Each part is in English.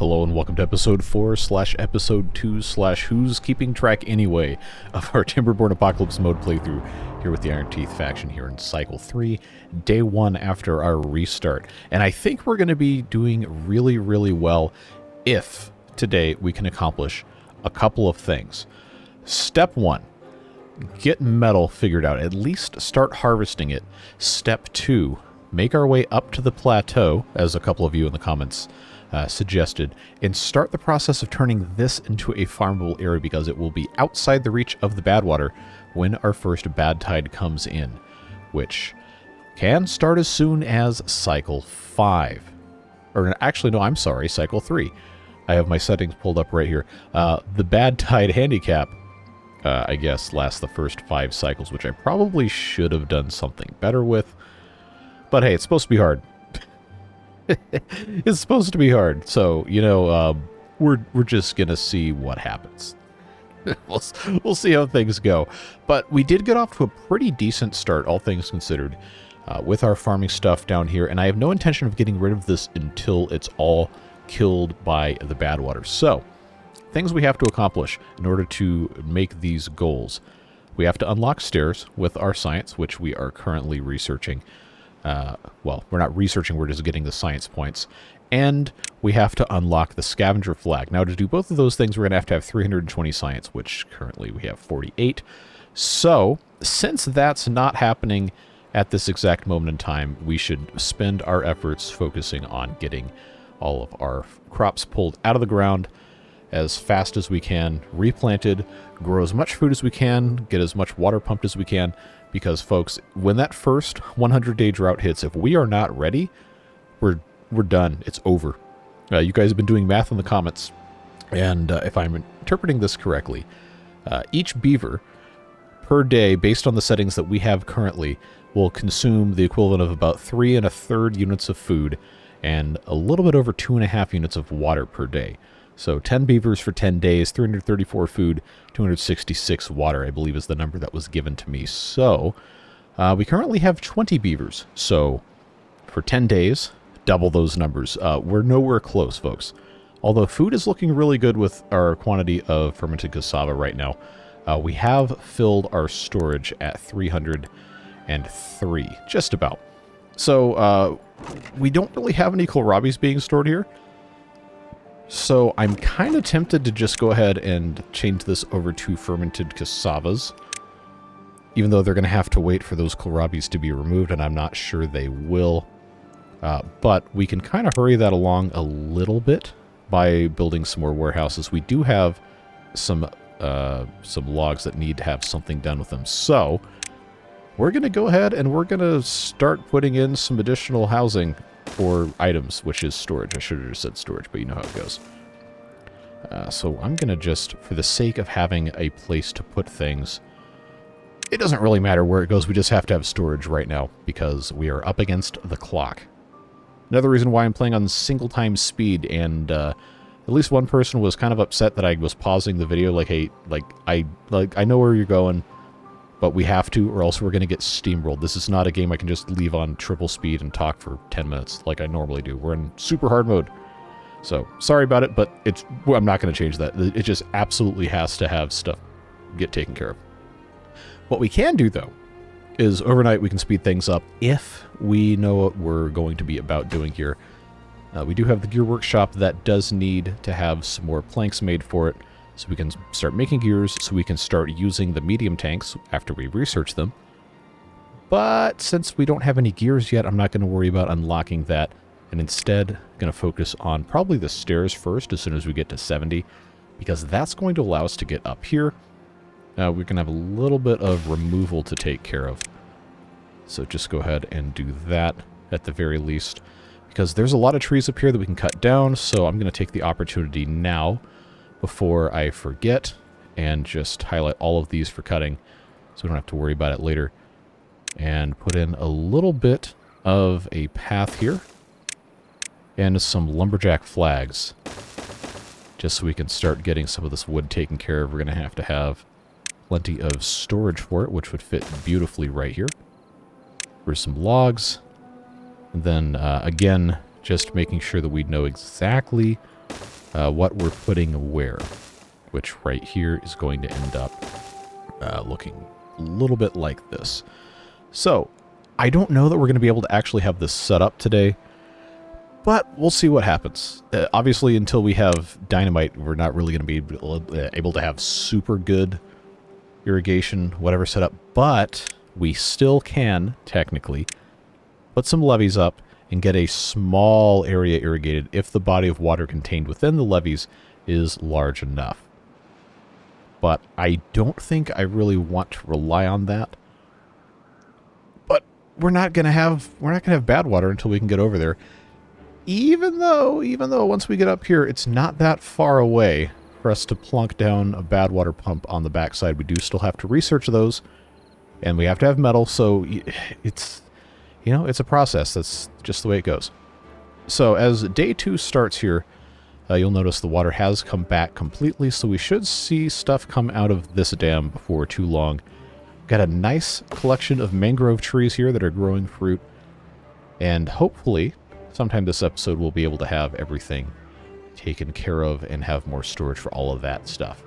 Hello and welcome to episode 4 / episode 2 / who's keeping track anyway of our Timberborn Apocalypse mode playthrough here with the Iron Teeth faction here in cycle 3, day 1 after our restart. And I think we're going to be doing really well if today we can accomplish a couple of things. Step 1, get metal figured out, at least start harvesting it. Step 2, make our way up to the plateau, as a couple of you in the comments suggested, and start the process of turning this into a farmable area because it will be outside the reach of the Badwater when our first bad tide comes in, which can start as soon as cycle 5. Or actually, no, I'm sorry, cycle 3. I have my settings pulled up right here. The bad tide handicap, I guess, lasts the first 5 cycles, which I probably should have done something better with. But hey, it's supposed to be hard. It's supposed to be hard, so, you know, we're just gonna see what happens. We'll see how things go. But we did get off to a pretty decent start, all things considered, with our farming stuff down here, and I have no intention of getting rid of this until it's all killed by the Badwater. So, things we have to accomplish in order to make these goals. We have to unlock stairs with our science, which we are currently researching. Well, we're not researching, we're just getting the science points. And we have to unlock the scavenger flag. Now, to do both of those things, we're going to have 320 science, which currently we have 48. So, since that's not happening at this exact moment in time, we should spend our efforts focusing on getting all of our crops pulled out of the ground as fast as we can, replanted, grow as much food as we can, get as much water pumped as we can, because, folks, when that first 100-day drought hits, if we are not ready, we're done. It's over. You guys have been doing math in the comments, and if I'm interpreting this correctly, each beaver per day, based on the settings that we have currently, will consume the equivalent of about 3 1/3 units of food and a little bit over 2.5 units of water per day. So 10 beavers for 10 days, 334 food, 266 water, I believe is the number that was given to me. So we currently have 20 beavers. So for 10 days, double those numbers. We're nowhere close, folks. Although food is looking really good with our quantity of fermented cassava right now. We have filled our storage at 303, just about. So we don't really have any kohlrabies being stored here. So I'm kind of tempted to just go ahead and change this over to fermented cassavas, even though they're going to have to wait for those kohlrabies to be removed, and I'm not sure they will. But we can kind of hurry that along a little bit by building some more warehouses. We do have some logs that need to have something done with them. So we're going to go ahead and we're going to start putting in some additional housing for items, which is storage. I should have just said storage, but you know how it goes. So I'm going to just, for the sake of having a place to put things, it doesn't really matter where it goes, we just have to have storage right now because we are up against the clock. Another reason why I'm playing on single time speed, and at least one person was kind of upset that I was pausing the video, like, hey, I know where you're going, but we have to, or else we're going to get steamrolled. This is not a game I can just leave on triple speed and talk for 10 minutes like I normally do. We're in super hard mode. So, sorry about it, but I'm not going to change that. It just absolutely has to have stuff get taken care of. What we can do, though, is overnight we can speed things up if we know what we're going to be about doing here. We do have the gear workshop that does need to have some more planks made for it, so we can start making gears, so we can start using the medium tanks after we research them. But since we don't have any gears yet, I'm not going to worry about unlocking that, and instead going to focus on probably the stairs first as soon as we get to 70, because that's going to allow us to get up here. We're going to have a little bit of removal to take care of. So just go ahead and do that at the very least, because there's a lot of trees up here that we can cut down, so I'm going to take the opportunity now before I forget and just highlight all of these for cutting so we don't have to worry about it later, and put in a little bit of a path here and some lumberjack flags just so we can start getting some of this wood taken care of. We're going to have plenty of storage for it, which would fit beautifully right here. Here's some logs, and then again, just making sure that we know exactly what we're putting where, which right here is going to end up looking a little bit like this. So, I don't know that we're going to be able to actually have this set up today, but we'll see what happens. Obviously, until we have dynamite, we're not really going to be able to have super good irrigation, whatever set up, but we still can, technically, put some levees up and get a small area irrigated if the body of water contained within the levees is large enough. But I don't think I really want to rely on that. But we're not gonna have bad water until we can get over there. Even though once we get up here, it's not that far away for us to plunk down a bad water pump on the backside. We do still have to research those, and we have to have metal, so it's, you know, it's a process. That's just the way it goes. So as day 2 starts here, you'll notice the water has come back completely, so we should see stuff come out of this dam before too long. Got a nice collection of mangrove trees here that are growing fruit, and hopefully sometime this episode we'll be able to have everything taken care of and have more storage for all of that stuff.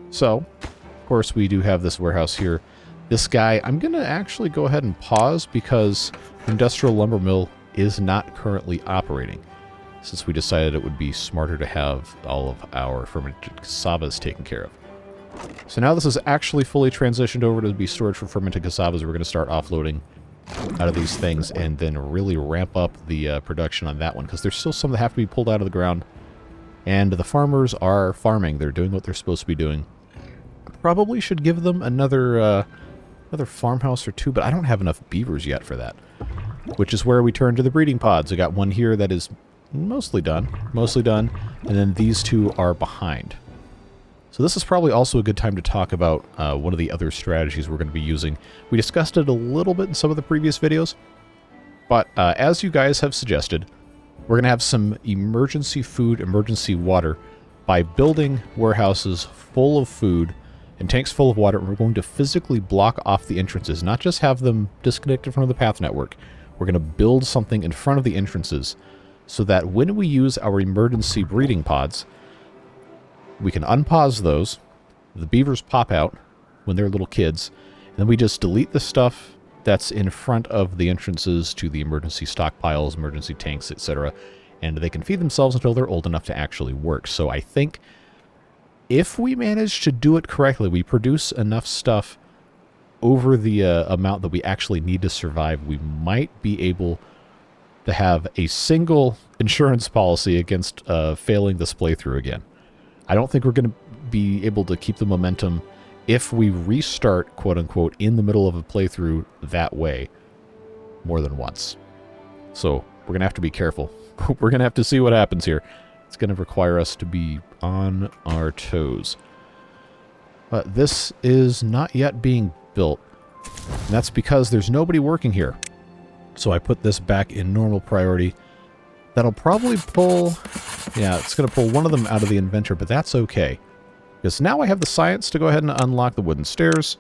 So, of course, we do have this warehouse here. This guy, I'm going to actually go ahead and pause because Industrial Lumber Mill is not currently operating, since we decided it would be smarter to have all of our fermented cassavas taken care of. So now this is actually fully transitioned over to be storage for fermented cassavas. We're going to start offloading out of these things and then really ramp up the production on that one, because there's still some that have to be pulled out of the ground. And the farmers are farming. They're doing what they're supposed to be doing. Probably should give them another farmhouse or two, but I don't have enough beavers yet for that. Which is where we turn to the breeding pods. I got one here that is mostly done, and then these 2 are behind. So this is probably also a good time to talk about one of the other strategies we're going to be using. We discussed it a little bit in some of the previous videos, but as you guys have suggested, we're going to have some emergency food, emergency water by building warehouses full of food and tanks full of water. We're going to physically block off the entrances, not just have them disconnected from the path network. We're going to build something in front of the entrances so that when we use our emergency breeding pods, we can unpause those, the beavers pop out when they're little kids, and then we just delete the stuff that's in front of the entrances to the emergency stockpiles, emergency tanks, etc., and they can feed themselves until they're old enough to actually work. So I think if we manage to do it correctly, we produce enough stuff over the amount that we actually need to survive, we might be able to have a single insurance policy against failing this playthrough again. I don't think we're going to be able to keep the momentum if we restart, quote-unquote, in the middle of a playthrough that way more than once. So we're going to have to be careful. We're going to have to see what happens here. It's going to require us to be on our toes. But this is not yet being built. And that's because there's nobody working here. So I put this back in normal priority. That'll probably pull... Yeah, it's going to pull one of them out of the inventor, but that's okay. Because now I have the science to go ahead and unlock the wooden stairs.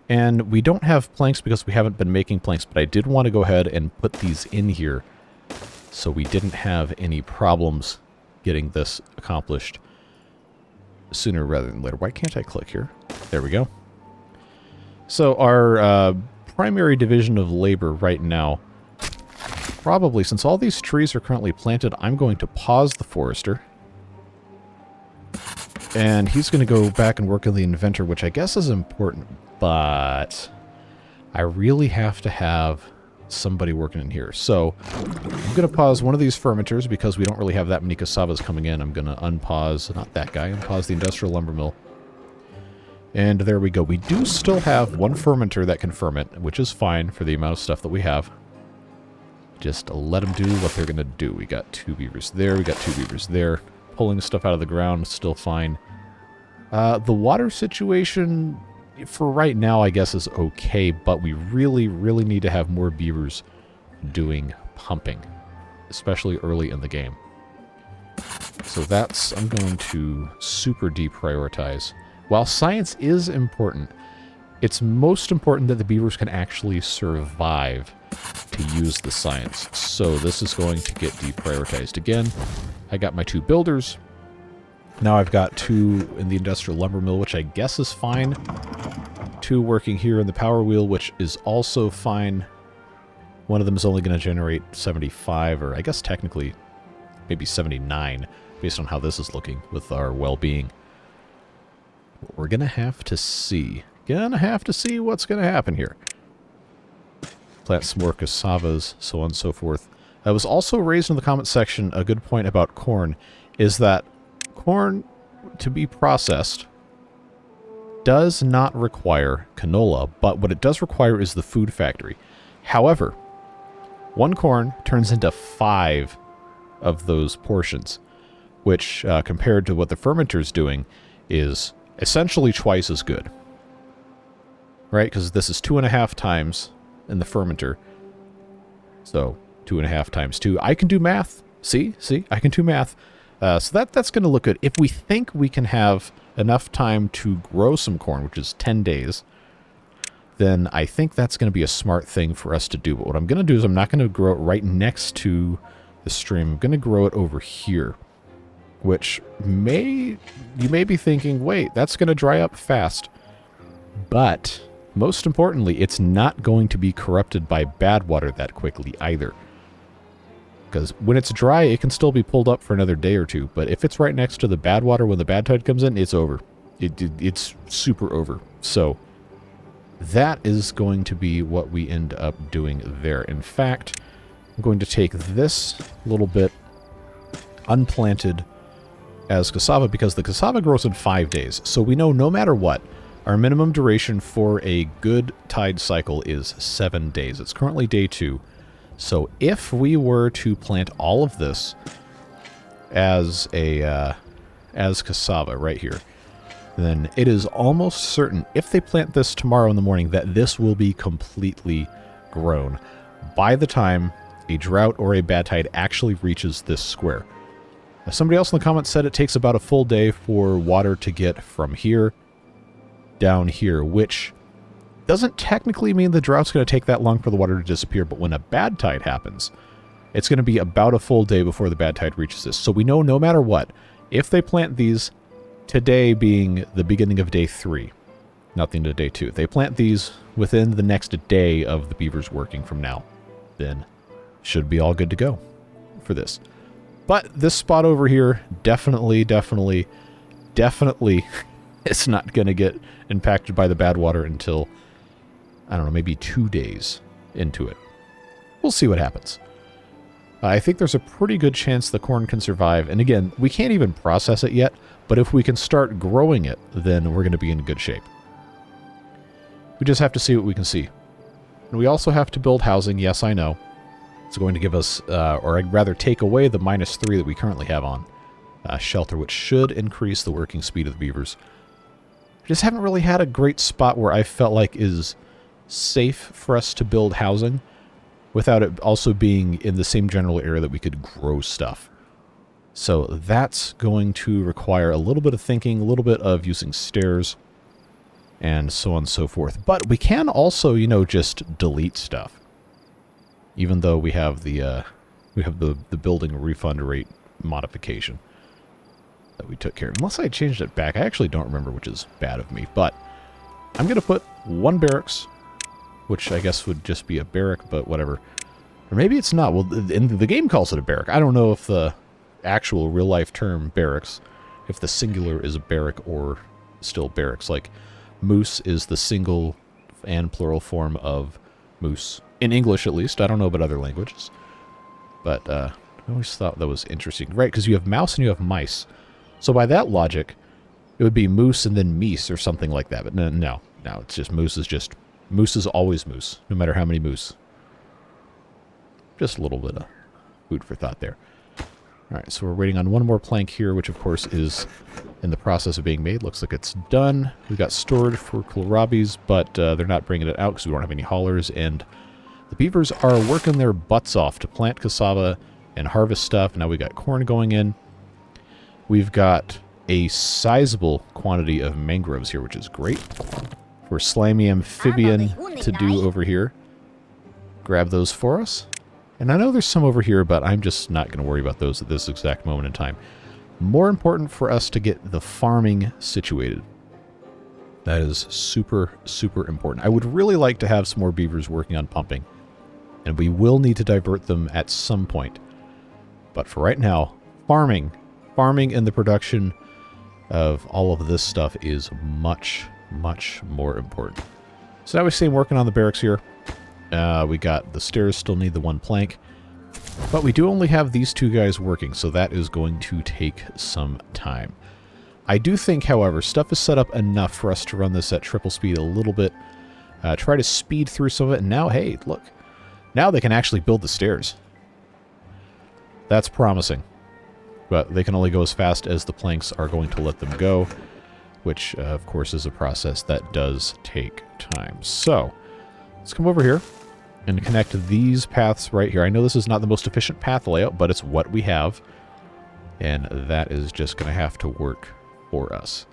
And we don't have planks because we haven't been making planks, but I did want to go ahead and put these in here so we didn't have any problems getting this accomplished sooner rather than later. Why can't I click here? There we go. So our primary division of labor right now, probably, since all these trees are currently planted, I'm going to pause the forester. And he's going to go back and work on the inventor, which I guess is important, but I really have to have somebody working in here. So I'm going to pause one of these fermenters because we don't really have that many cassavas coming in. I'm going to unpause, not that guy, unpause the industrial lumber mill. And there we go. We do still have one fermenter that can ferment, which is fine for the amount of stuff that we have. Just let them do what they're going to do. We got 2 beavers there. We got 2 beavers there. Pulling stuff out of the ground, still fine. The water situation, for right now, I guess is okay, but we really, really need to have more beavers doing pumping, especially early in the game. So that's, I'm going to super deprioritize. While science is important, it's most important that the beavers can actually survive to use the science. So this is going to get deprioritized again. I got my 2 builders. Now I've got 2 in the industrial lumber mill, which I guess is fine. 2 working here in the power wheel, which is also fine. One of them is only going to generate 75, or I guess technically maybe 79, based on how this is looking with our well-being. We're going to have to see. Gonna have to see what's going to happen here. Plant some more cassavas, so on and so forth. I was also raised in the comment section a good point about corn, is that corn, to be processed, does not require canola, but what it does require is the food factory. However, 1 corn turns into 5 of those portions, which, compared to what the fermenter's doing, is essentially twice as good. Right? Because this is 2.5 times in the fermenter. So 2.5 times 2. I can do math. See? I can do math. So that's going to look good. If we think we can have enough time to grow some corn, which is 10 days, then I think that's going to be a smart thing for us to do. But what I'm going to do is I'm not going to grow it right next to the stream. I'm going to grow it over here, which you may be thinking, wait, that's going to dry up fast. But most importantly, it's not going to be corrupted by bad water that quickly either. Because when it's dry, it can still be pulled up for another day or 2. But if it's right next to the bad water when the bad tide comes in, it's over. It's super over. So that is going to be what we end up doing there. In fact, I'm going to take this little bit unplanted as cassava because the cassava grows in 5 days. So we know no matter what, our minimum duration for a good tide cycle is 7 days. It's currently day 2. So if we were to plant all of this as cassava right here, then it is almost certain, if they plant this tomorrow in the morning, that this will be completely grown by the time a drought or a bad tide actually reaches this square. Now, somebody else in the comments said it takes about a full day for water to get from here down here, which doesn't technically mean the drought's going to take that long for the water to disappear, but when a bad tide happens, it's going to be about a full day before the bad tide reaches this. So we know no matter what, if they plant these, today being the beginning of day 3, nothing to day 2, if they plant these within the next day of the beavers working from now, then should be all good to go for this. But this spot over here, definitely it's not going to get impacted by the bad water until, I don't know, maybe 2 days into it. We'll see what happens. I think there's a pretty good chance the corn can survive. And again, we can't even process it yet, but if we can start growing it, then we're going to be in good shape. We just have to see what we can see. And we also have to build housing. Yes, I know. It's going to give us, or I'd rather take away the -3 that we currently have on shelter, which should increase the working speed of the beavers. We just haven't really had a great spot where I felt like is safe for us to build housing without it also being in the same general area that we could grow stuff. So that's going to require a little bit of thinking, a little bit of using stairs, and so on and so forth. But we can also, you know, just delete stuff. Even though we have the building refund rate modification that we took care of. Unless I changed it back. I actually don't remember, which is bad of me. But I'm going to put 1 barracks, which I guess would just be a barrack, but whatever. Or maybe it's not. Well, the game calls it a barrack. I don't know if the actual real-life term barracks, if the singular is a barrack or still barracks. Like, moose is the single and plural form of moose. In English, at least. I don't know about other languages. But I always thought that was interesting. Right, because you have mouse and you have mice. So by that logic, it would be moose and then meese or something like that. But no, it's just moose is always moose, no matter how many moose. Just a little bit of food for thought there. All right, so we're waiting on 1 more plank here, which of course is in the process of being made. Looks like it's done. We got stored for kohlrabies, but they're not bringing it out because we don't have any haulers. And the beavers are working their butts off to plant cassava and harvest stuff. Now we got corn going in. We've got a sizable quantity of mangroves here, which is great for slimy amphibian to do over here. Grab those for us. And I know there's some over here, but I'm just not going to worry about those at this exact moment in time. More important for us to get the farming situated. That is super, super important. I would really like to have some more beavers working on pumping. And we will need to divert them at some point. But for right now, farming and the production of all of this stuff is much, much more important. So now we see him working on the barracks here. We got the stairs, still need the one plank. But we do only have these two guys working, so that is going to take some time. I do think, however, stuff is set up enough for us to run this at triple speed a little bit. Try to speed through some of it, and now, hey, look. Now they can actually build the stairs. That's promising. But they can only go as fast as the planks are going to let them go, which, of course, is a process that does take time. So, let's come over here and connect these paths right here. I know this is not the most efficient path layout, but it's what we have. And that is just going to have to work for us.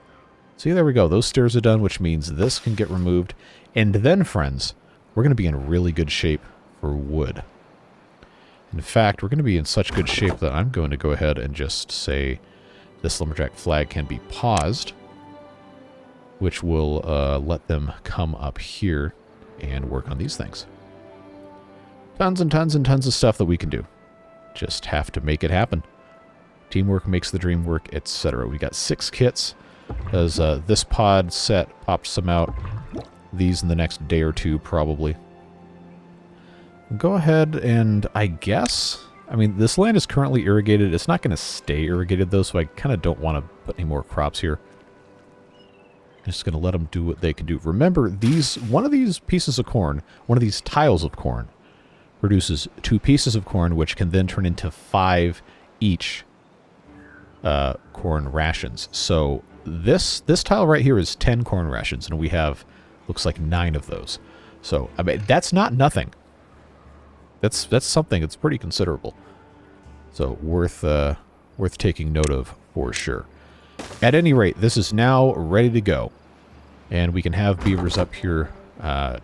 See, there we go. Those stairs are done, which means this can get removed. And then, friends, we're going to be in really good shape for wood. In fact, we're going to be in such good shape that I'm going to go ahead and just say this lumberjack flag can be paused, which will let them come up here and work on these things. Tons and tons and tons of stuff that we can do. Just have to make it happen. Teamwork makes the dream work, etc. We got 6 kits. As this pod set popped some out. These in the next day or two, probably. Go ahead and, I guess... I mean, this land is currently irrigated. It's not going to stay irrigated, though, so I kind of don't want to put any more crops here. I'm just going to let them do what they can do. Remember, one of these pieces of corn, one of these tiles of corn, produces 2 pieces of corn, which can then turn into 5 each corn rations. So this tile right here is 10 corn rations, and we have, looks like 9 of those. So, I mean, that's not nothing. That's something that's pretty considerable. So, worth taking note of for sure. At any rate, this is now ready to go. And we can have beavers up here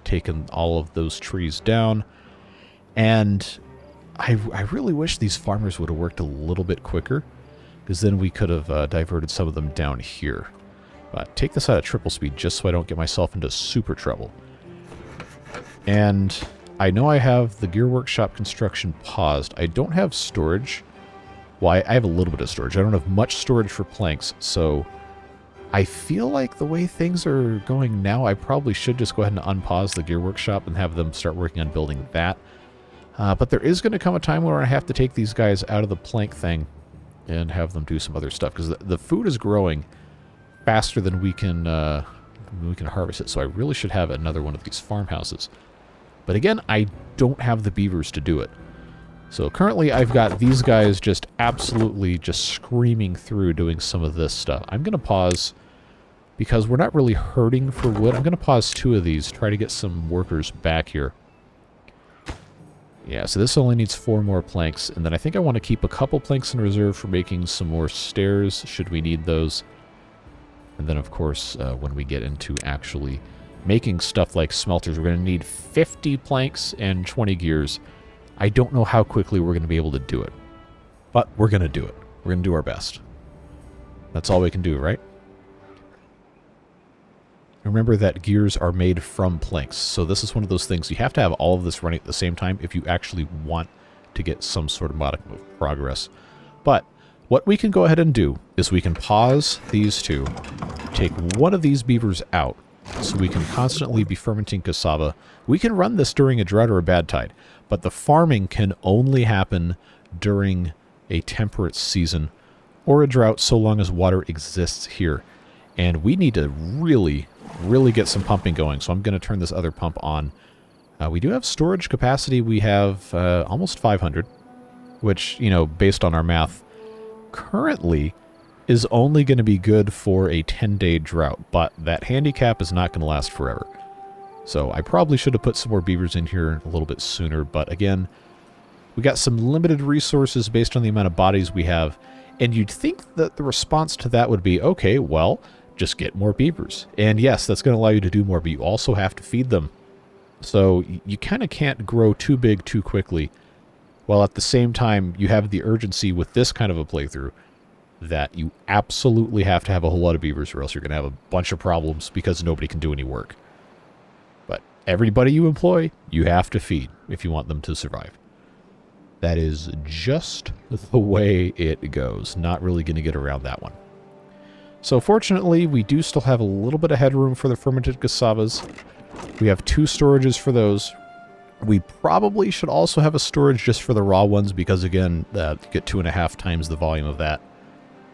taking all of those trees down. And I really wish these farmers would have worked a little bit quicker, because then we could have diverted some of them down here. But take this out at triple speed just so I don't get myself into super trouble. And I know I have the gear workshop construction paused. I don't have storage. Well, I have a little bit of storage. I don't have much storage for planks, so I feel like the way things are going now, I probably should just go ahead and unpause the gear workshop and have them start working on building that. But there is going to come a time where I have to take these guys out of the plank thing and have them do some other stuff, because the food is growing faster than we can harvest it. So I really should have another one of these farmhouses. But again, I don't have the beavers to do it. So currently I've got these guys just absolutely just screaming through doing some of this stuff. I'm going to pause because we're not really hurting for wood. I'm going to pause 2 of these, try to get some workers back here. Yeah, so this only needs 4 more planks, and then I think I want to keep a couple planks in reserve for making some more stairs, should we need those. And then, of course, when we get into actually making stuff like smelters, we're going to need 50 planks and 20 gears. I don't know how quickly we're going to be able to do it, but we're going to do it. We're going to do our best. That's all we can do, right? Remember that gears are made from planks, so this is one of those things. You have to have all of this running at the same time if you actually want to get some sort of modicum of progress. But what we can go ahead and do is we can pause these 2, take one of these beavers out, so we can constantly be fermenting cassava. We can run this during a drought or a bad tide, but the farming can only happen during a temperate season or a drought, so long as water exists here. And we need to really get some pumping going, so I'm going to turn this other pump on. We do have storage capacity. We have almost 500, which, you know, based on our math, currently is only going to be good for a 10-day drought, but that handicap is not going to last forever. So I probably should have put some more beavers in here a little bit sooner, but again, we got some limited resources based on the amount of bodies we have, and you'd think that the response to that would be, okay, well, just get more beavers. And yes, that's going to allow you to do more, but you also have to feed them. So you kind of can't grow too big too quickly, while at the same time you have the urgency with this kind of a playthrough that you absolutely have to have a whole lot of beavers, or else you're going to have a bunch of problems because nobody can do any work. But everybody you employ, you have to feed if you want them to survive. That is just the way it goes. Not really going to get around that one. So fortunately, we do still have a little bit of headroom for the fermented cassavas. We have 2 storages for those. We probably should also have a storage just for the raw ones because, again, you get 2.5 times the volume of that.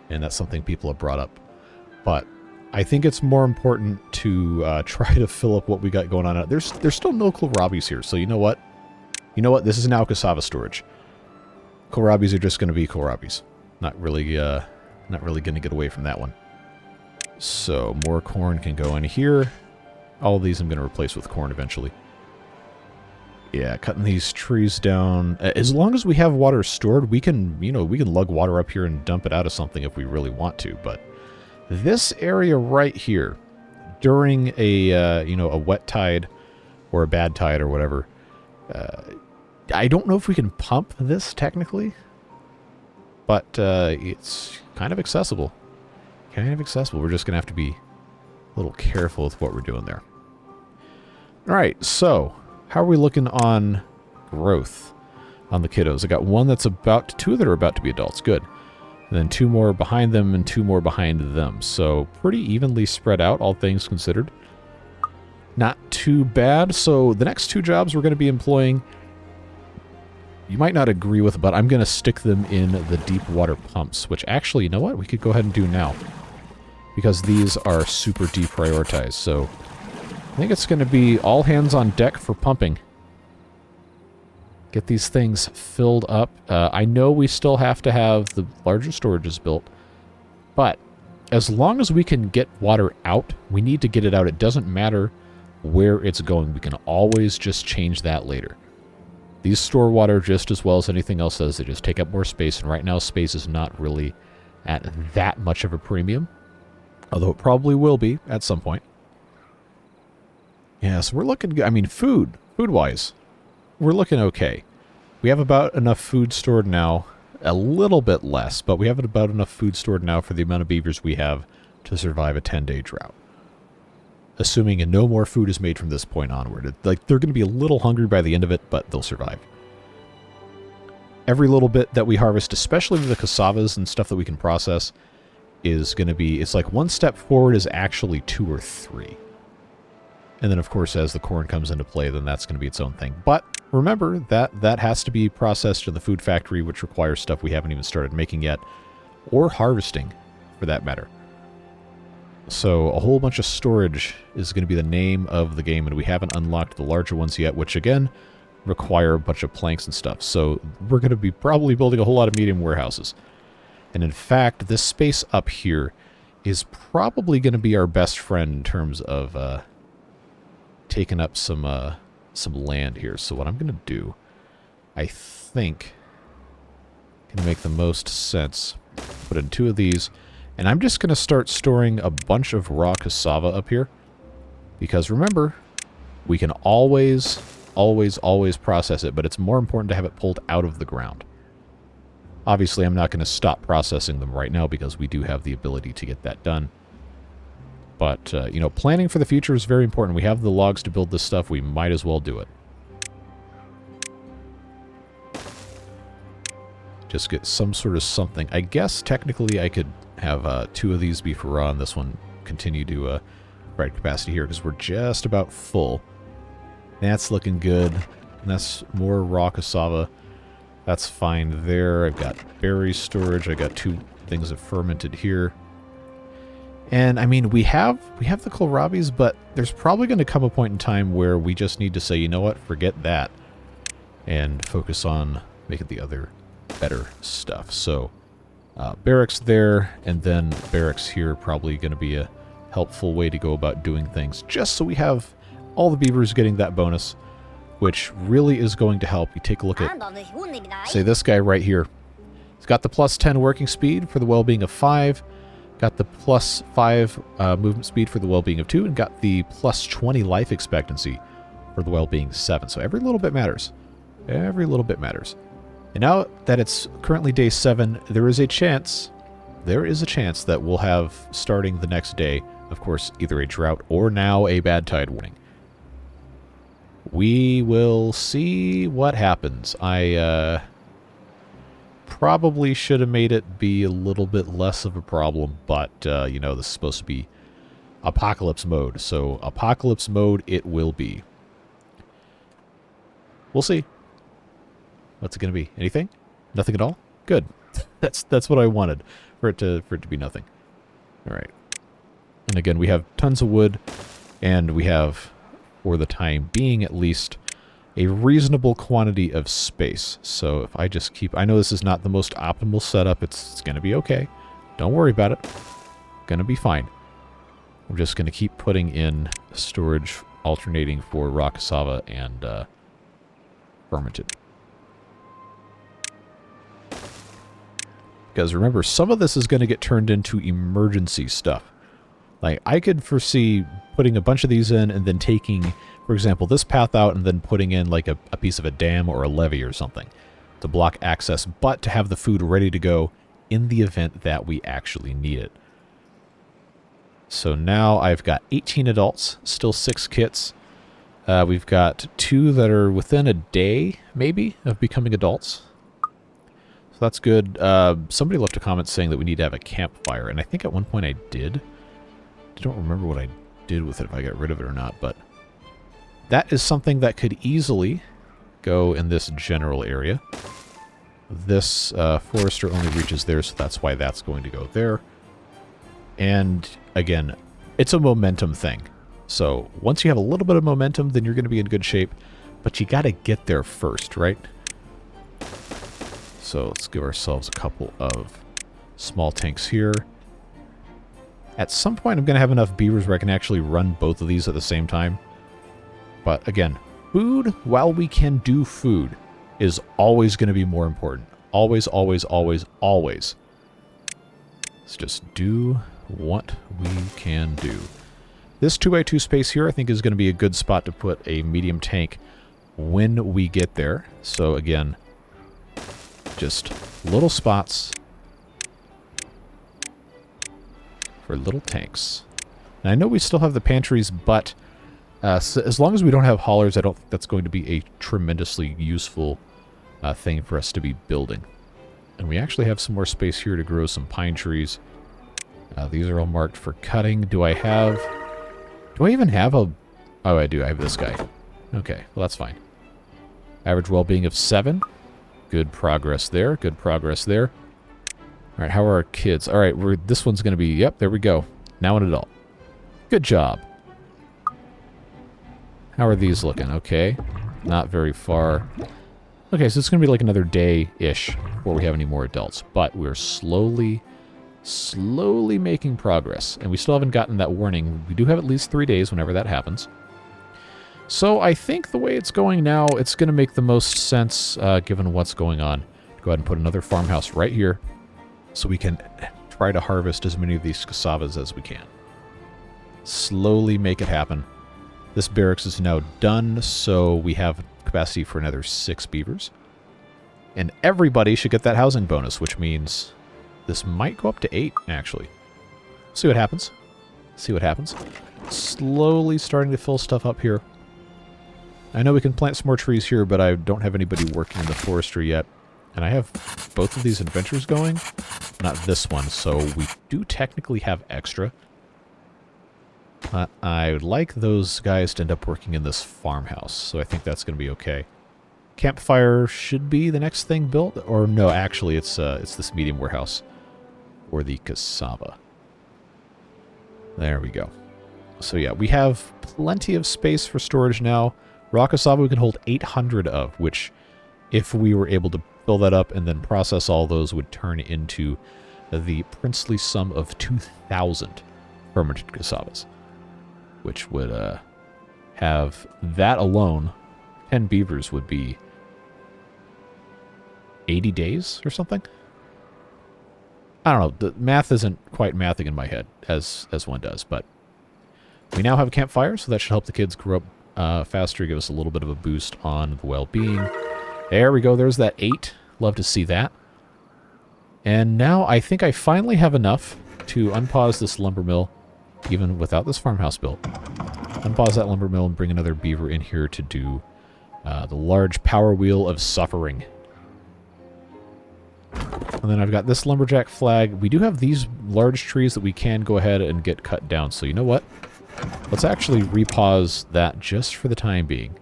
And that's something people have brought up. But I think it's more important to try to fill up what we got going on. There's still no kohlrabies here, so you know what? You know what? This is now cassava storage. Kohlrabies are just going to be kohlrabies. Not really going to get away from that one. So more corn can go in here. All of these I'm going to replace with corn eventually. Yeah, cutting these trees down. As long as we have water stored, we can lug water up here and dump it out of something if we really want to. But this area right here, during a wet tide or a bad tide or whatever, I don't know if we can pump this technically, but it's kind of accessible. We're just going to have to be a little careful with what we're doing there. All right, so how are we looking on growth on the kiddos? I got two that are about to be adults. Good. And then 2 more behind them and 2 more behind them. So pretty evenly spread out, all things considered. Not too bad. So the next 2 jobs we're going to be employing, you might not agree with, but I'm going to stick them in the deep water pumps, which actually, you know what? We could go ahead and do now, because these are super deprioritized. So I think it's going to be all hands on deck for pumping. Get these things filled up. I know we still have to have the larger storages built, but as long as we can get water out, we need to get it out. It doesn't matter where it's going. We can always just change that later. These store water just as well as anything else does. They just take up more space, and right now space is not really at that much of a premium, although it probably will be at some point. Yeah, so we're looking good. I mean, food-wise, we're looking okay. We have about enough food stored now, a little bit less, but we have about enough food stored now for the amount of beavers we have to survive a 10-day drought. Assuming no more food is made from this point onward. Like, they're going to be a little hungry by the end of it, but they'll survive. Every little bit that we harvest, especially the cassavas and stuff that we can process, is going to be, it's like 1 step forward is actually 2 or 3. And then, of course, as the corn comes into play, then that's going to be its own thing. But remember, that has to be processed in the food factory, which requires stuff we haven't even started making yet, or harvesting, for that matter. So a whole bunch of storage is going to be the name of the game, and we haven't unlocked the larger ones yet, which, again, require a bunch of planks and stuff. So we're going to be probably building a whole lot of medium warehouses. And in fact, this space up here is probably going to be our best friend in terms of taking up some land here. So what I'm going to do, I think, can make the most sense. Put in 2 of these, and I'm just going to start storing a bunch of raw cassava up here, because remember, we can always process it, but it's more important to have it pulled out of the ground. Obviously, I'm not going to stop processing them right now because we do have the ability to get that done. But, planning for the future is very important. We have the logs to build this stuff. We might as well do it. Just get some sort of something. I guess, technically, I could have 2 of these be for raw, and this one continue to provide capacity here, because we're just about full. That's looking good. And that's more raw cassava. That's fine there. I've got berry storage. I got 2 things of fermented here. And, I mean, we have the kohlrabies, but there's probably going to come a point in time where we just need to say, you know what, forget that, and focus on making the other better stuff. So, barracks there, and then barracks here, probably going to be a helpful way to go about doing things, just so we have all the beavers getting that bonus, which really is going to help. You take a look at, say, this guy right here. He's got the +10 working speed for the well-being of 5. Got the +5 movement speed for the well-being of 2, and got the +20 life expectancy for the well-being 7. So every little bit matters. Every little bit matters. And now that it's currently day 7, there is a chance that we'll have, starting the next day, of course, either a drought or now a bad tide warning. We will see what happens. I probably should have made it be a little bit less of a problem, but, you know, this is supposed to be apocalypse mode, so apocalypse mode it will be. We'll see. What's it going to be? Anything? Nothing at all? Good. That's what I wanted, for it to be nothing. All right. And again, we have tons of wood, and we have, for the time being at least, a reasonable quantity of space. So if I just keep... I know this is not the most optimal setup. It's going to be okay. Don't worry about it. Going to be fine. I'm just going to keep putting in storage alternating for raw cassava and fermented. Because remember, some of this is going to get turned into emergency stuff. Like, I could foresee putting a bunch of these in and then taking, for example, this path out and then putting in like a piece of a dam or a levee or something to block access, but to have the food ready to go in the event that we actually need it. So now I've got 18 adults, still 6 kits. We've got 2 that are within a day, maybe, of becoming adults. So that's good. Somebody left a comment saying that we need to have a campfire, and I think at one point I did. I don't remember what I did with it, if I got rid of it or not, but that is something that could easily go in this general area. This forester only reaches there, so that's why that's going to go there. And again, it's a momentum thing. So once you have a little bit of momentum, then you're going to be in good shape, but you got to get there first, right? So let's give ourselves a couple of small tanks here. At some point, I'm going to have enough beavers where I can actually run both of these at the same time. But again, food, while we can do food, is always going to be more important. Always, always, always, always. Let's just do what we can do. This 2x2 space here, I think, is going to be a good spot to put a medium tank when we get there. So again, just little spots for little tanks. And I know we still have the pantries, but so as long as we don't have haulers, I don't think that's going to be a tremendously useful thing for us to be building. And we actually have some more space here to grow some pine trees. These are all marked for cutting. Do I even have a... Oh, I do. I have this guy. Okay, well, that's fine. Average well-being of 7. Good progress there. Good progress there. All right, how are our kids? All right, this one's going to be... Yep, there we go. Now an adult. Good job. How are these looking? Okay, not very far. Okay, so it's going to be like another day-ish before we have any more adults. But we're slowly making progress. And we still haven't gotten that warning. We do have at least 3 days whenever that happens. So I think the way it's going now, it's going to make the most sense given what's going on. Go ahead and put another farmhouse right here so we can try to harvest as many of these cassavas as we can. Slowly make it happen. This barracks is now done, so we have capacity for another 6 beavers. And everybody should get that housing bonus, which means this might go up to 8, actually. See what happens. See what happens. Slowly starting to fill stuff up here. I know we can plant some more trees here, but I don't have anybody working in the forestry yet. And I have both of these adventures going. Not this one, so we do technically have extra. But I would like those guys to end up working in this farmhouse, so I think that's going to be okay. Campfire should be the next thing built, or no, actually it's this medium warehouse for the cassava. There we go. So yeah, we have plenty of space for storage now. Raw cassava we can hold 800 of, which if we were able to fill that up and then process all those would turn into the princely sum of 2,000 fermented cassavas, which would have that alone, 10 beavers would be 80 days or something. I don't know. The math isn't quite mathing in my head as one does, but we now have a campfire, so that should help the kids grow up faster, give us a little bit of a boost on the well-being. There we go. There's that 8. Love to see that. And now I think I finally have enough to unpause this lumber mill, even without this farmhouse built. Unpause that lumber mill and bring another beaver in here to do the large power wheel of suffering. And then I've got this lumberjack flag. We do have these large trees that we can go ahead and get cut down. So you know what? Let's actually repause that just for the time being.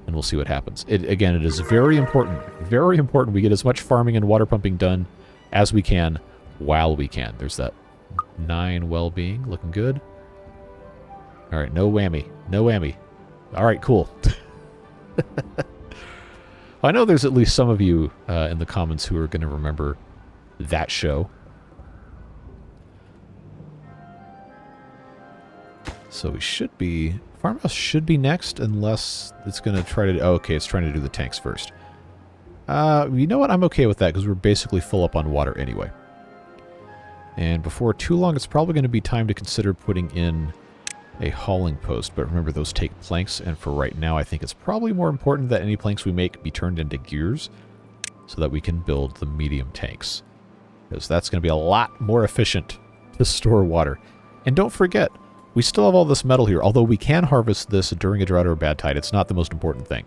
And we'll see what happens. Again, it is very important we get as much farming and water pumping done as we can while we can. There's that 9 well-being. Looking good. All right, no whammy. No whammy. All right, cool. I know there's at least some of you in the comments who are going to remember that show. So we should be... Farmhouse should be next, unless it's going to try to... Oh, okay, it's trying to do the tanks first. You know what? I'm okay with that, because we're basically full up on water anyway. And before too long, it's probably going to be time to consider putting in a hauling post. But remember, those take planks, and for right now, I think it's probably more important that any planks we make be turned into gears, so that we can build the medium tanks. Because that's going to be a lot more efficient to store water. And don't forget, we still have all this metal here. Although we can harvest this during a drought or a bad tide, it's not the most important thing.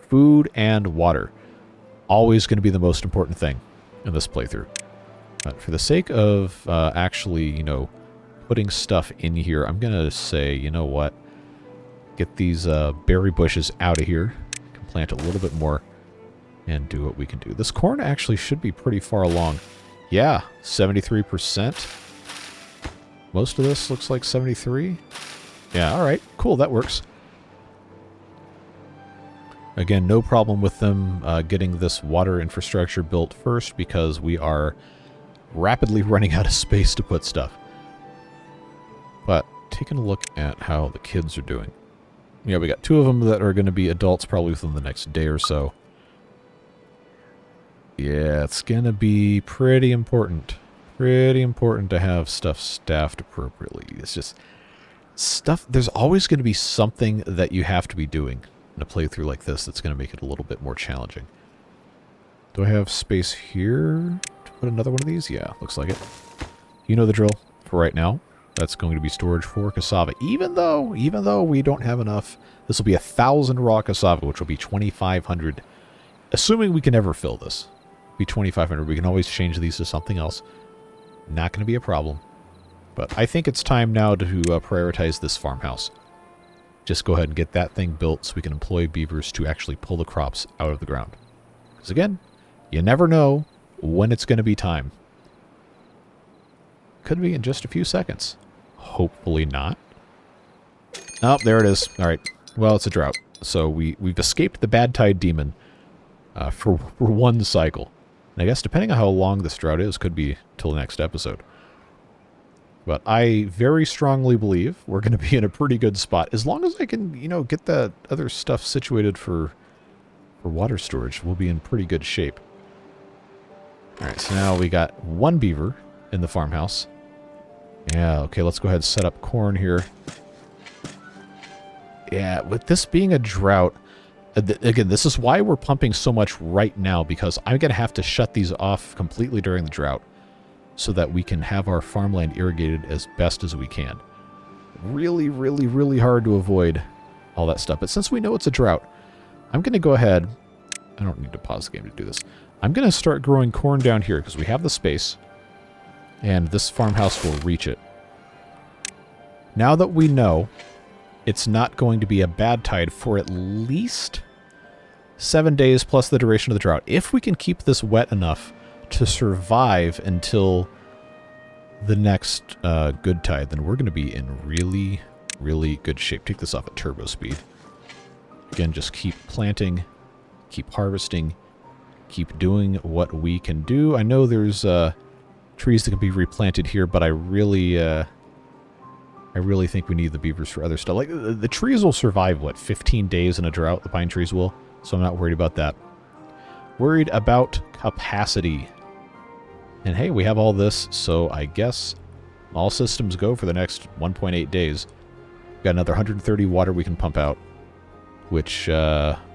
Food and water. Always going to be the most important thing in this playthrough. But for the sake of actually, you know, putting stuff in here, I'm going to say, you know what? Get these berry bushes out of here. Can plant a little bit more and do what we can do. This corn actually should be pretty far along. Yeah, 73%. Most of this looks like 73. Yeah, all right. Cool, that works. Again, no problem with them getting this water infrastructure built first, because we are rapidly running out of space to put stuff. But taking a look at how the kids are doing. Yeah, we got 2 of them that are going to be adults probably within the next day or so. Yeah, it's going to be pretty important. Pretty important to have stuff staffed appropriately. It's just stuff. There's always going to be something that you have to be doing in a playthrough like this that's going to make it a little bit more challenging. Do I have space here to put another one of these? Yeah, looks like it. You know the drill. For right now, that's going to be storage for cassava. Even though we don't have enough, this will be 1,000 raw cassava, which will be 2,500. Assuming we can ever fill this, be 2,500. We can always change these to something else. Not going to be a problem. But I think it's time now to prioritize this farmhouse. Just go ahead and get that thing built so we can employ beavers to actually pull the crops out of the ground. Because again, you never know when it's going to be time. Could be in just a few seconds. Hopefully not. Oh, there it is. All right. Well, it's a drought. So we've escaped the bad tide demon for one cycle. And I guess depending on how long this drought is, could be till the next episode. But I very strongly believe we're going to be in a pretty good spot. As long as I can, you know, get that other stuff situated for water storage, we'll be in pretty good shape. Alright, so now we got 1 beaver in the farmhouse. Yeah, okay, let's go ahead and set up corn here. Yeah, with this being a drought, again, this is why we're pumping so much right now, because I'm going to have to shut these off completely during the drought so that we can have our farmland irrigated as best as we can. Really, really, really hard to avoid all that stuff. But since we know it's a drought, I'm going to go ahead... I don't need to pause the game to do this. I'm going to start growing corn down here because we have the space, and this farmhouse will reach it. Now that we know it's not going to be a bad tide for at least 7 days plus the duration of the drought. If we can keep this wet enough to survive until the next good tide, then we're going to be in really, really good shape. Take this off at turbo speed. Again, just keep planting, keep harvesting, keep doing what we can do. I know there's trees that can be replanted here, but I really think we need the beavers for other stuff. Like, the trees will survive, what, 15 days in a drought? The pine trees will, so I'm not worried about that. Worried about capacity. And hey, we have all this, so I guess all systems go for the next 1.8 days. We've got another 130 water we can pump out, which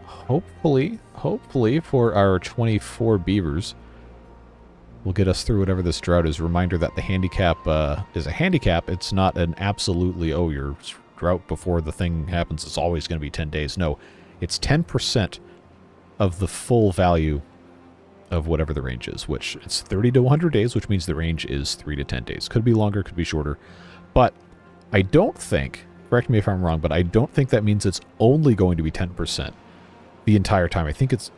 hopefully for our 24 beavers will get us through whatever this drought is. Reminder that the handicap is a handicap. It's not an absolutely, oh, your drought before the thing happens, it's always going to be 10 days. No, it's 10% of the full value of whatever the range is, which it's 30 to 100 days, which means the range is 3 to 10 days. Could be longer, could be shorter. But I don't think, correct me if I'm wrong, but I don't think that means it's only going to be 10% the entire time. I think it's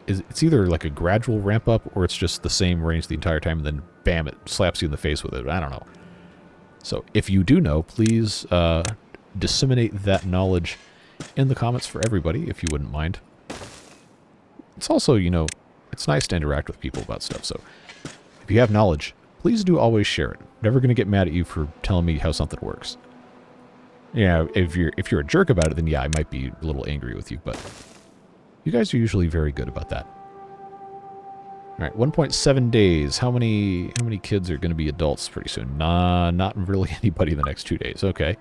either like a gradual ramp up or it's just the same range the entire time and then bam, it slaps you in the face with it. I don't know. So if you do know, please disseminate that knowledge in the comments for everybody, if you wouldn't mind. It's also, you know, it's nice to interact with people about stuff, so if you have knowledge, please do always share it. I'm never going to get mad at you for telling me how something works. Yeah, if you're a jerk about it, then yeah, I might be a little angry with you, but you guys are usually very good about that. All right, 1.7 days. How many kids are going to be adults pretty soon? Nah, not really anybody in the next 2 days. Okay.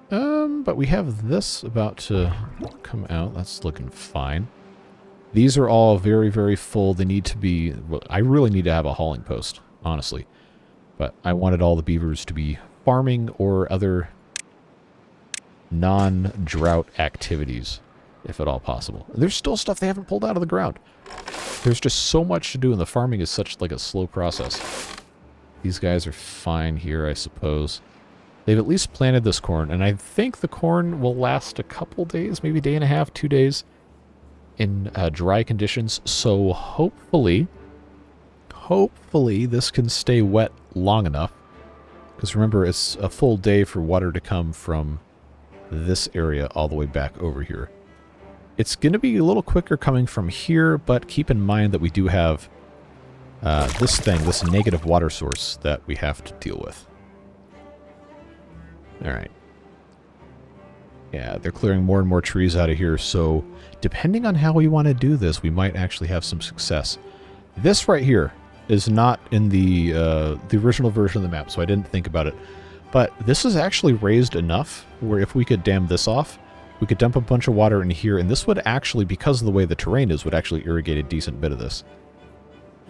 But we have this about to come out. That's looking fine. These are all very, very full. They need to be... Well, I really need to have a hauling post, honestly. But I wanted all the beavers to be farming or other non-drought activities, if at all possible. There's still stuff they haven't pulled out of the ground. There's just so much to do, and the farming is such like a slow process. These guys are fine here, I suppose. They've at least planted this corn, and I think the corn will last a couple days, maybe a day and a half, 2 days, in dry conditions. So hopefully this can stay wet long enough. Because remember, it's a full day for water to come from this area all the way back over here. It's going to be a little quicker coming from here, but keep in mind that we do have this negative water source that we have to deal with. Alright. Yeah, they're clearing more and more trees out of here, so depending on how we want to do this, we might actually have some success. This right here is not in the original version of the map, so I didn't think about it. But this is actually raised enough where if we could dam this off, we could dump a bunch of water in here, and this would actually, because of the way the terrain is, would actually irrigate a decent bit of this.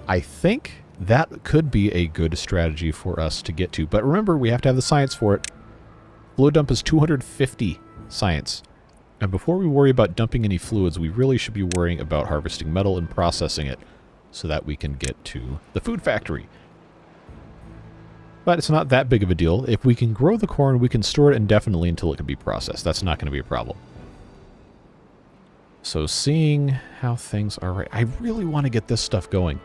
I think that could be a good strategy for us to get to. But remember, we have to have the science for it. Flow dump is 250 science. And before we worry about dumping any fluids, we really should be worrying about harvesting metal and processing it so that we can get to the food factory. But it's not that big of a deal. If we can grow the corn, we can store it indefinitely until it can be processed. That's not going to be a problem. So seeing how things are right. I really want to get this stuff going.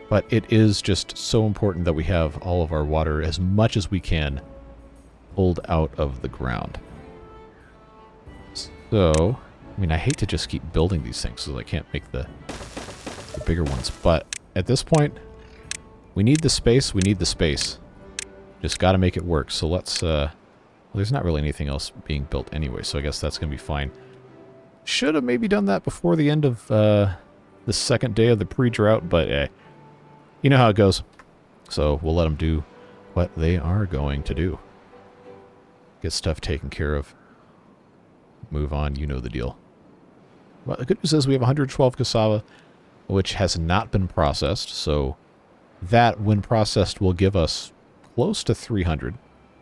But it is just so important that we have all of our water, as much as we can, pulled out of the ground. So, I mean, I hate to just keep building these things so I can't make the bigger ones. But at this point, we need the space. We need the space. Just got to make it work. So let's... well, there's not really anything else being built anyway, so I guess that's going to be fine. Should have maybe done that before the end of the second day of the pre-drought, but you know how it goes. So we'll let them do what they are going to do. Get stuff taken care of. Move on, you know the deal. Well, the good news is we have 112 cassava, which has not been processed, so that, when processed, will give us close to 300.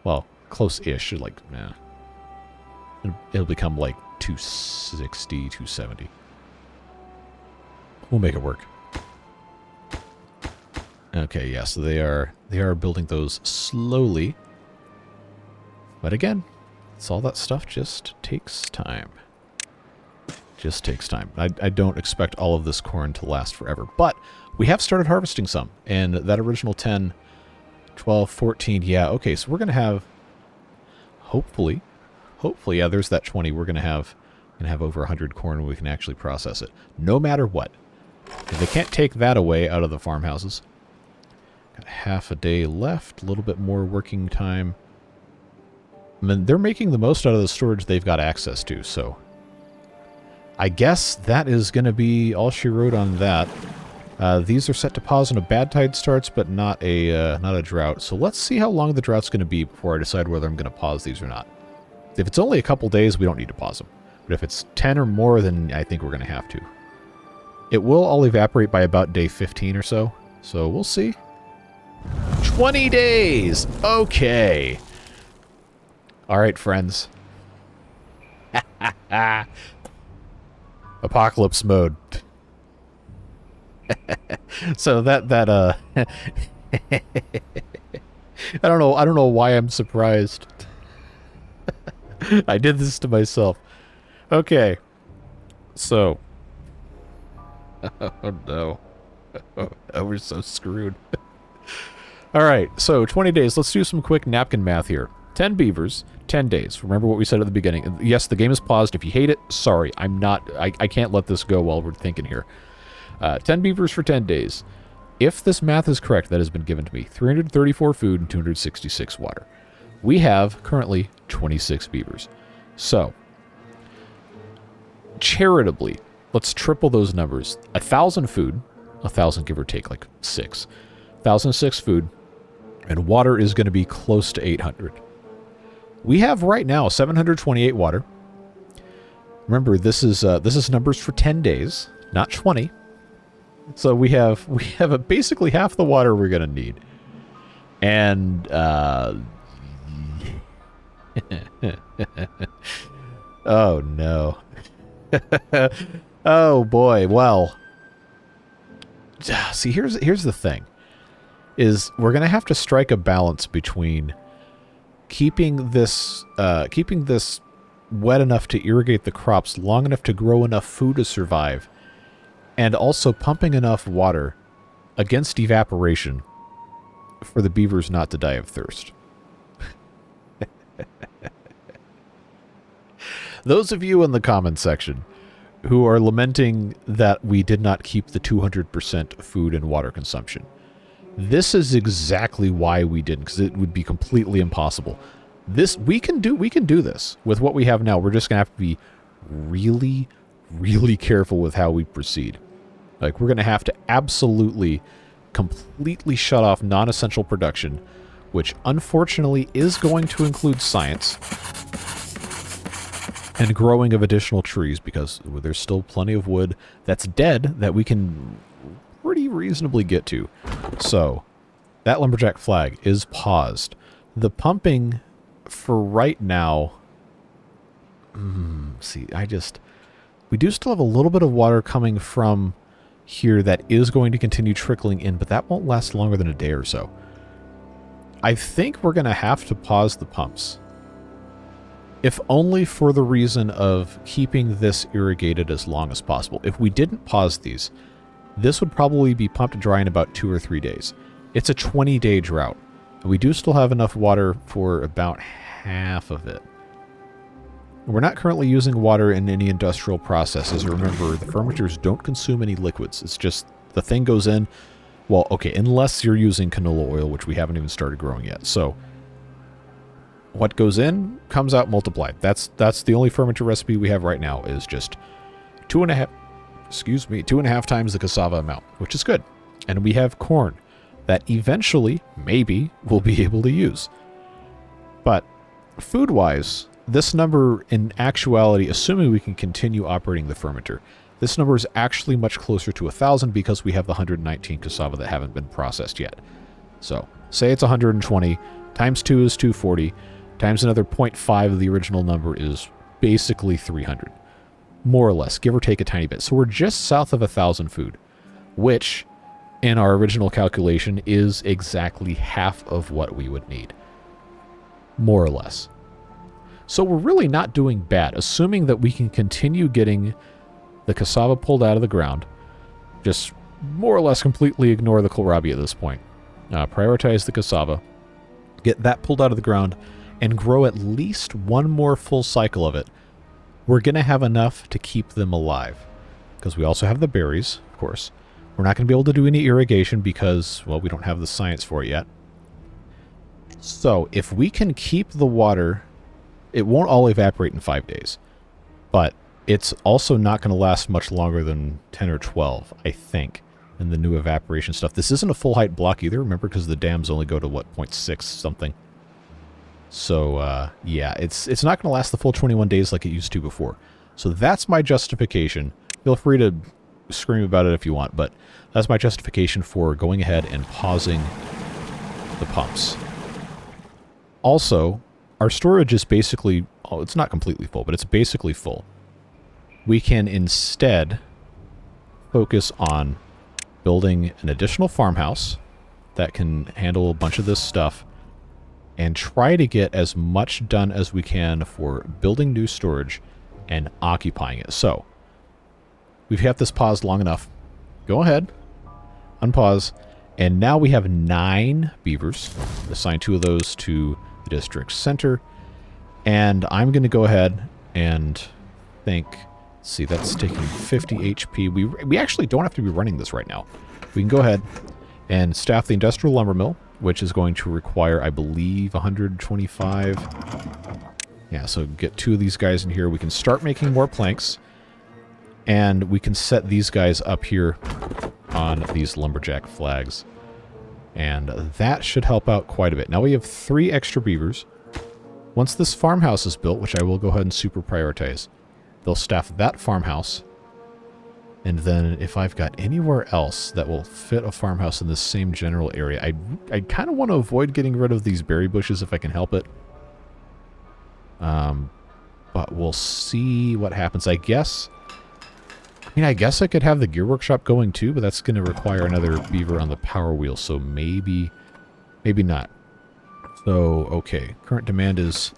Well, close-ish, like, it'll become like 260, 270. We'll make it work. Okay, yeah, so they are building those slowly. But again, it's all that stuff just takes time. Just takes time. I don't expect all of this corn to last forever. But we have started harvesting some. And that original 10, 12, 14, yeah, okay, so we're going to have, hopefully, yeah, there's that 20. We're going to have over 100 corn and we can actually process it. No matter what. If they can't take that away out of the farmhouses. Got half a day left, a little bit more working time. I mean, they're making the most out of the storage they've got access to, so I guess that is going to be all she wrote on that. These are set to pause when a Badtide starts, but not a drought. So let's see how long the drought's going to be before I decide whether I'm going to pause these or not. If it's only a couple days, we don't need to pause them. But if it's 10 or more, then I think we're going to have to. It will all evaporate by about day 15 or so. So we'll see. 20 days! Okay. All right, friends. Apocalypse mode. So that I don't know why I'm surprised. I did this to myself. Okay. So. Oh no. Oh, we're so screwed. All right. So 20 days. Let's do some quick napkin math here. 10 beavers, 10 days. Remember what we said at the beginning. Yes, the game is paused. If you hate it, sorry. I can't let this go while we're thinking here. 10 beavers for 10 days. If this math is correct, that has been given to me. 334 food and 266 water. We have currently 26 beavers. So, charitably, let's triple those numbers. 1,000 food, 1,000 give or take, like 6. 1,006 food, and water is going to be close to 800. We have right now 728 water. Remember, this is numbers for 10 days, not 20. So we have basically half the water we're going to need. And oh no. Oh boy. Well, see, here's the thing. Is we're going to have to strike a balance between keeping this wet enough to irrigate the crops, long enough to grow enough food to survive, and also pumping enough water against evaporation for the beavers not to die of thirst. Those of you in the comments section who are lamenting that we did not keep the 200% food and water consumption, this is exactly why we didn't, because it would be completely impossible. We can do this with what we have now. We're just going to have to be really, really careful with how we proceed. Like, we're going to have to absolutely, completely shut off non-essential production, which unfortunately is going to include science and growing of additional trees, because there's still plenty of wood that's dead that we can pretty reasonably get to. So, that lumberjack flag is paused. The pumping for right now... we do still have a little bit of water coming from here that is going to continue trickling in, but that won't last longer than a day or so. I think we're going to have to pause the pumps. If only for the reason of keeping this irrigated as long as possible. If we didn't pause these, this would probably be pumped dry in about 2 or 3 days. It's a 20-day drought. And we do still have enough water for about half of it. We're not currently using water in any industrial processes. Remember, the fermenters don't consume any liquids. It's just the thing goes in. Well, okay, unless you're using canola oil, which we haven't even started growing yet. So, what goes in comes out multiplied. That's the only fermenter recipe we have right now, is just 2.5 times the cassava amount, which is good. And we have corn that eventually, maybe, we'll be able to use. But food-wise, this number, in actuality, assuming we can continue operating the fermenter, this number is actually much closer to 1,000 because we have the 119 cassava that haven't been processed yet. So, say it's 120, times 2 is 240, times another 0.5 of the original number is basically 300. More or less, give or take a tiny bit. So we're just south of 1,000 food, which, in our original calculation, is exactly half of what we would need. More or less. So we're really not doing bad, assuming that we can continue getting the cassava pulled out of the ground. Just more or less completely ignore the kohlrabi at this point. Prioritize the cassava, get that pulled out of the ground, and grow at least one more full cycle of it. We're going to have enough to keep them alive. Because we also have the berries, of course. We're not going to be able to do any irrigation because, well, we don't have the science for it yet. So, if we can keep the water... It won't all evaporate in 5 days, but it's also not going to last much longer than 10 or 12, I think. and the new evaporation stuff. This isn't a full height block either, remember, because the dams only go to, what, 0.6 something. So, yeah, it's not going to last the full 21 days like it used to before. So that's my justification. Feel free to scream about it if you want, but that's my justification for going ahead and pausing the pumps. Also, our storage is basically, oh, it's not completely full, but it's basically full. We can instead focus on building an additional farmhouse that can handle a bunch of this stuff and try to get as much done as we can for building new storage and occupying it. So, we've had this paused long enough. Go ahead, unpause, and now we have 9 beavers. Assign 2 of those to the district center, and I'm going to go ahead and think, let's see, that's taking 50 HP. We actually don't have to be running this right now. We can go ahead and staff the industrial lumber mill, which is going to require, I believe, 125. Yeah, so get 2 of these guys in here. We can start making more planks, and we can set these guys up here on these lumberjack flags. And that should help out quite a bit. Now we have 3 extra beavers. Once this farmhouse is built, which I will go ahead and super prioritize, they'll staff that farmhouse. And then if I've got anywhere else that will fit a farmhouse in the same general area, I kind of want to avoid getting rid of these berry bushes if I can help it. But we'll see what happens. I guess I could have the gear workshop going too, but that's going to require another beaver on the power wheel, so maybe not. So, okay, current demand is...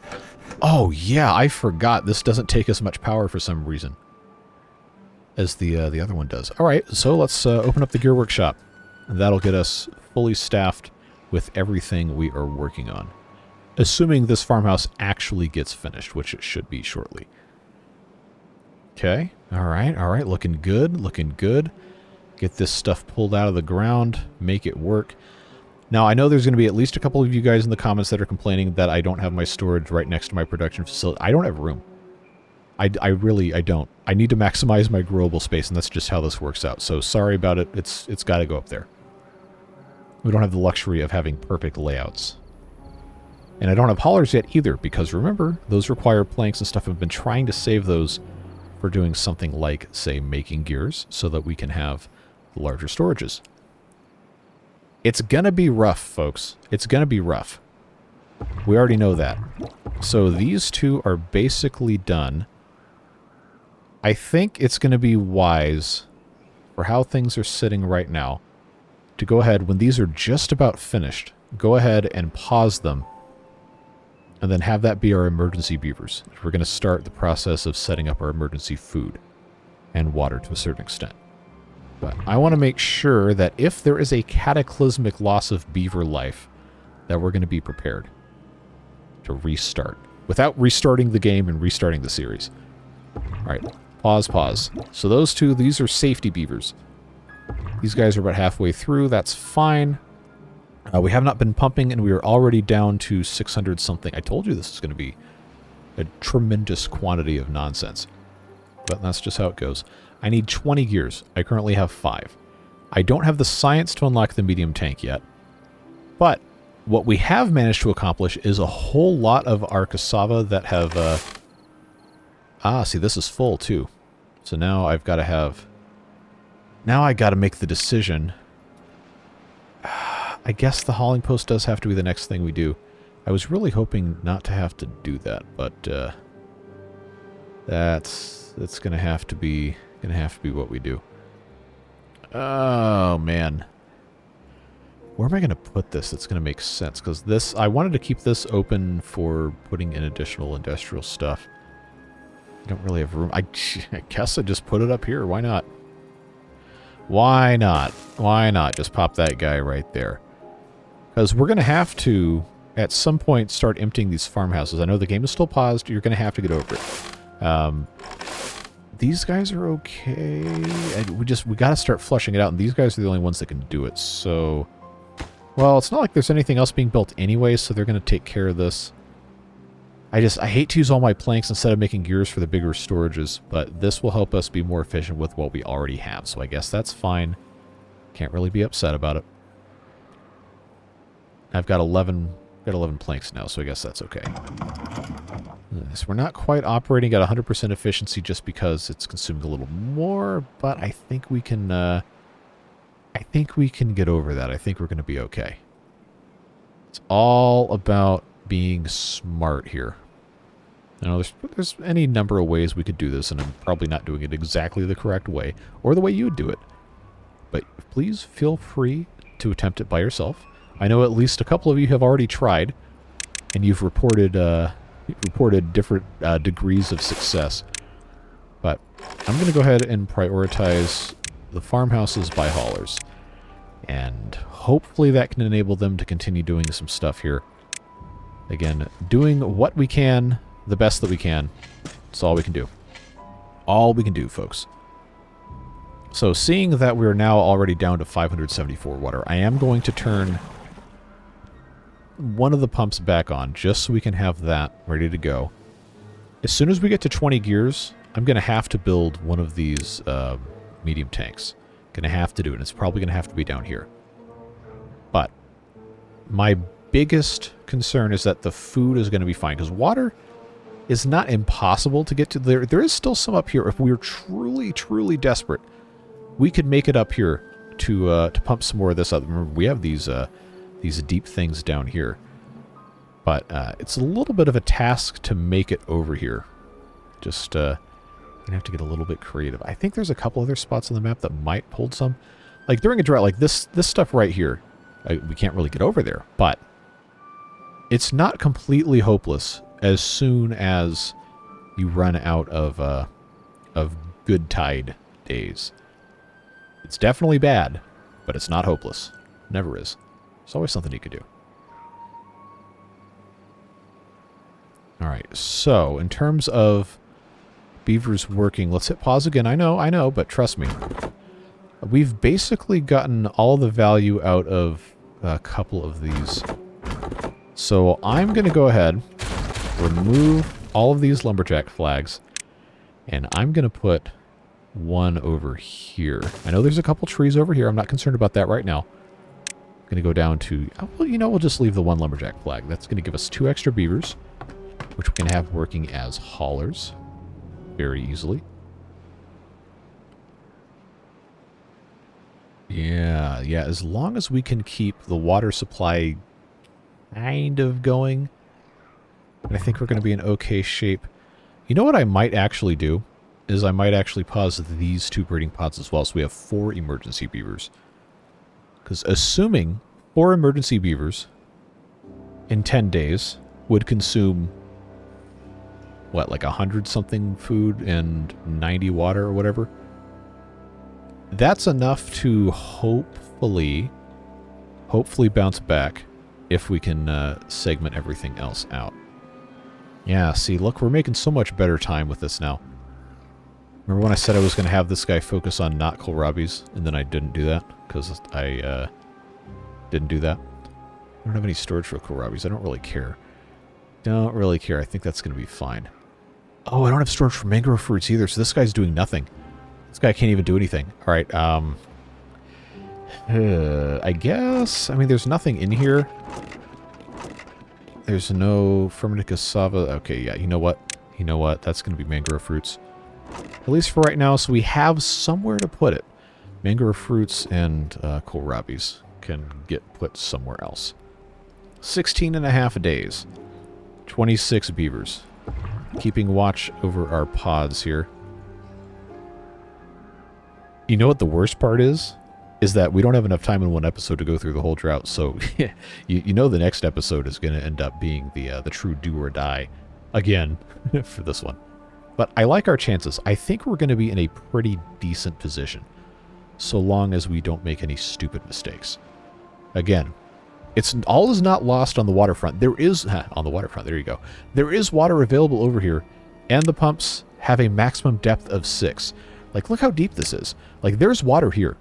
Oh, yeah, I forgot. This doesn't take as much power for some reason as the other one does. All right, so let's open up the gear workshop. That'll get us fully staffed with everything we are working on. Assuming this farmhouse actually gets finished, which it should be shortly. Okay, all right, looking good. Get this stuff pulled out of the ground, make it work. Now, I know there's going to be at least a couple of you guys in the comments that are complaining that I don't have my storage right next to my production facility. I don't have room. I really don't. I need to maximize my growable space, and that's just how this works out. So sorry about it. It's got to go up there. We don't have the luxury of having perfect layouts. And I don't have haulers yet either, because remember, those require planks and stuff. I've been trying to save those for doing something like, say, making gears, so that we can have larger storages. It's gonna be rough, folks. It's gonna be rough. We already know that. So these 2 are basically done. I think it's gonna be wise, for how things are sitting right now, to go ahead, when these are just about finished, go ahead and pause them, and then have that be our emergency beavers. We're going to start the process of setting up our emergency food and water to a certain extent. But I want to make sure that if there is a cataclysmic loss of beaver life, that we're going to be prepared to restart without restarting the game and restarting the series. All right, pause. So those 2, these are safety beavers. These guys are about halfway through. That's fine. We have not been pumping, and we are already down to 600 something. I told you this is going to be a tremendous quantity of nonsense. But that's just how it goes. I need 20 gears. I currently have 5. I don't have the science to unlock the medium tank yet. But what we have managed to accomplish is a whole lot of our cassava that have... see, this is full too. So now I've got to have... Now I got to make the decision... I guess the hauling post does have to be the next thing we do. I was really hoping not to have to do that, but that's gonna have to be what we do. Oh man, where am I gonna put this? That's gonna make sense, because this, I wanted to keep this open for putting in additional industrial stuff. I don't really have room. I guess I just put it up here. Why not? Why not? Why not just pop that guy right there? Because we're going to have to, at some point, start emptying these farmhouses. I know the game is still paused. You're going to have to get over it. These guys are okay. And we got to start flushing it out. And these guys are the only ones that can do it. So, well, it's not like there's anything else being built anyway, so they're going to take care of this. I hate to use all my planks instead of making gears for the bigger storages, but this will help us be more efficient with what we already have. So I guess that's fine. Can't really be upset about it. I've got 11 planks now, so I guess that's okay. So we're not quite operating at 100% efficiency just because it's consuming a little more, but I think we can get over that. I think we're going to be okay. It's all about being smart here. You know, there's any number of ways we could do this, and I'm probably not doing it exactly the correct way, or the way you would do it. But please feel free to attempt it by yourself. I know at least a couple of you have already tried, and you've reported different degrees of success. But I'm going to go ahead and prioritize the farmhouses by haulers. And hopefully that can enable them to continue doing some stuff here. Again, doing what we can, the best that we can. That's all we can do. All we can do, folks. So seeing that we're now already down to 574 water, I am going to turn one of the pumps back on just so we can have that ready to go. As soon as we get to 20 gears, I'm going to have to build one of these medium tanks. Going to have to do it. It's probably going to have to be down here. But my biggest concern is that the food is going to be fine, because water is not impossible to get to. There is still some up here. If we were truly, truly desperate, we could make it up here to pump some more of this out. Remember, we have these deep things down here. But it's a little bit of a task to make it over here. Just gonna have to get a little bit creative. I think there's a couple other spots on the map that might hold some. Like during a drought, like this stuff right here, we can't really get over there. But it's not completely hopeless as soon as you run out of good tide days. It's definitely bad, but it's not hopeless. Never is. There's always something you could do. Alright, so in terms of beavers working, let's hit pause again. I know, but trust me. We've basically gotten all the value out of a couple of these. So I'm going to go ahead, remove all of these lumberjack flags, and I'm going to put one over here. I know there's a couple trees over here. I'm not concerned about that right now. I'm going to go down to, well, you know, we'll just leave the one lumberjack flag. That's going to give us 2 extra beavers, which we can have working as haulers very easily. Yeah, as long as we can keep the water supply kind of going, I think we're going to be in okay shape. You know what I might actually do? Is I might actually pause these 2 breeding pods as well, so we have 4 emergency beavers. Because assuming 4 emergency beavers in 10 days would consume, what, like 100-something food and 90 water or whatever? That's enough to hopefully bounce back if we can segment everything else out. Yeah, see, look, we're making so much better time with this now. Remember when I said I was going to have this guy focus on not kohlrabies, and then I didn't do that? Because I didn't do that. I don't have any storage for kohlrabies. I don't really care. Don't really care. I think that's going to be fine. Oh, I don't have storage for mangrove fruits either, so this guy's doing nothing. This guy can't even do anything. All right, I guess... I mean, there's nothing in here. There's no fermented cassava. Okay, yeah, you know what? You know what? That's going to be mangrove fruits. At least for right now, so we have somewhere to put it. Mangrove fruits and kohlrabies can get put somewhere else. 16.5 days. 26 beavers. Keeping watch over our pods here. You know what the worst part is? Is that we don't have enough time in one episode to go through the whole drought, so you know the next episode is going to end up being the true do or die again for this one. But I like our chances. I think we're going to be in a pretty decent position, so long as we don't make any stupid mistakes. Again, it's all is not lost on the waterfront. There is on the waterfront. There you go. There is water available over here, and the pumps have a maximum depth of 6. Like, look how deep this is. Like, there's water here.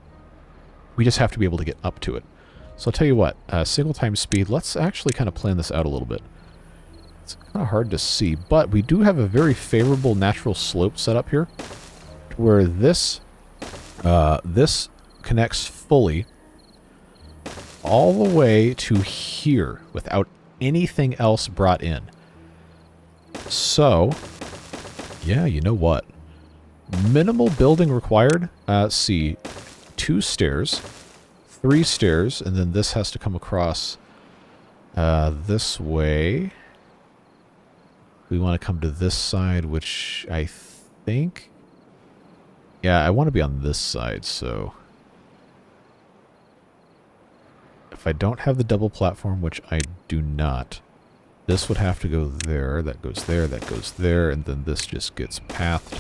We just have to be able to get up to it. So I'll tell you what, single time speed, let's actually kind of plan this out a little bit. It's kind of hard to see, but we do have a very favorable natural slope set up here, where this connects fully all the way to here without anything else brought in. So, yeah, you know what? Minimal building required. Let's see. 2 stairs, 3 stairs, and then this has to come across this way. We want to come to this side, which I think... Yeah, I want to be on this side, so... If I don't have the double platform, which I do not, this would have to go there, that goes there, that goes there, and then this just gets pathed.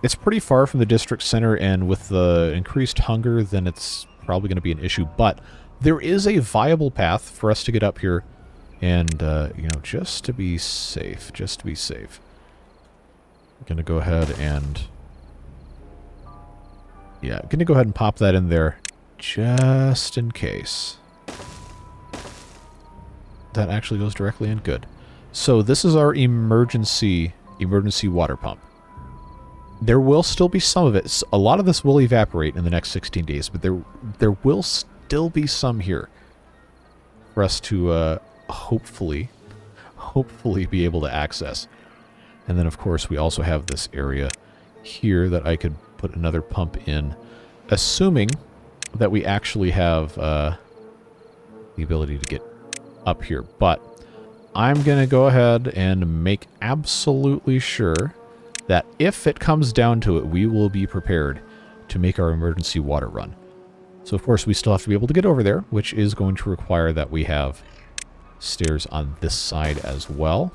It's pretty far from the district center, and with the increased hunger, then it's probably going to be an issue, but there is a viable path for us to get up here, and, you know, just to be safe, I'm going to go ahead and... Yeah, I'm going to go ahead and pop that in there, just in case. That actually goes directly in. Good. So this is our emergency water pump. There will still be some of it. A lot of this will evaporate in the next 16 days, but there will still be some here for us to hopefully be able to access. And then, of course, we also have this area here that I could put another pump in, assuming that we actually have the ability to get up here. But I'm going to go ahead and make absolutely sure that if it comes down to it, we will be prepared to make our emergency water run. So, of course, we still have to be able to get over there, which is going to require that we have stairs on this side as well.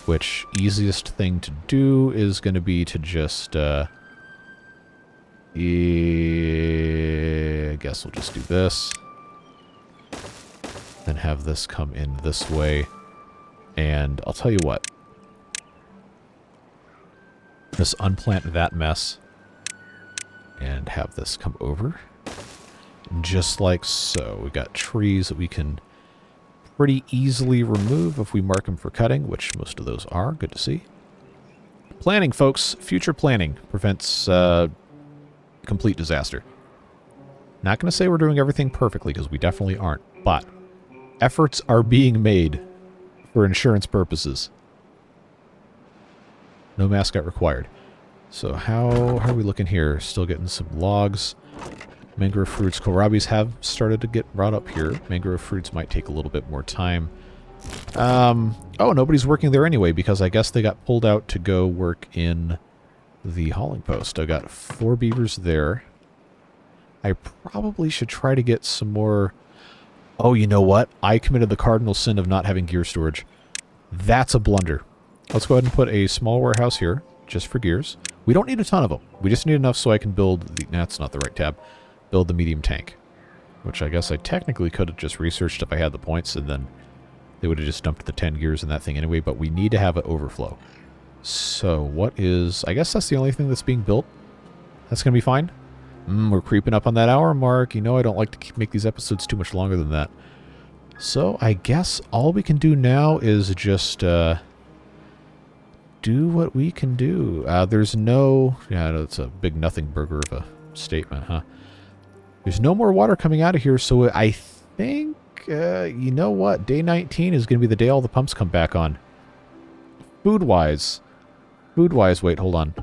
Which, easiest thing to do is going to be to just... I guess we'll just do this. Then have this come in this way. And I'll tell you what. Just unplant that mess. And have this come over. Just like so. We've got trees that we can pretty easily remove if we mark them for cutting, which most of those are. Good to see. Planning, folks. Future planning prevents complete disaster. Not going to say we're doing everything perfectly, because we definitely aren't. But efforts are being made for insurance purposes. No mascot required. So how are we looking here? Still getting some logs. Mangrove fruits. Kohlrabies have started to get brought up here. Mangrove fruits might take a little bit more time. Oh, nobody's working there anyway, because I guess they got pulled out to go work in the hauling post. I got 4 beavers there. I probably should try to get some more... Oh, you know what? I committed the cardinal sin of not having gear storage. That's a blunder. Let's go ahead and put a small warehouse here, just for gears. We don't need a ton of them. We just need enough so I can build the... That's not the right tab. Build the medium tank. Which I guess I technically could have just researched if I had the points, and then they would have just dumped the 10 gears in that thing anyway, but we need to have it overflow. So, what is... I guess that's the only thing that's being built. That's going to be fine. We're creeping up on that hour mark. You know I don't like to make these episodes too much longer than that. So, I guess all we can do now is just do what we can do. There's no... Yeah, it's a big nothing burger of a statement, huh? There's no more water coming out of here, so I think... you know what? Day 19 is going to be the day all the pumps come back on. Food-wise, wait, hold on.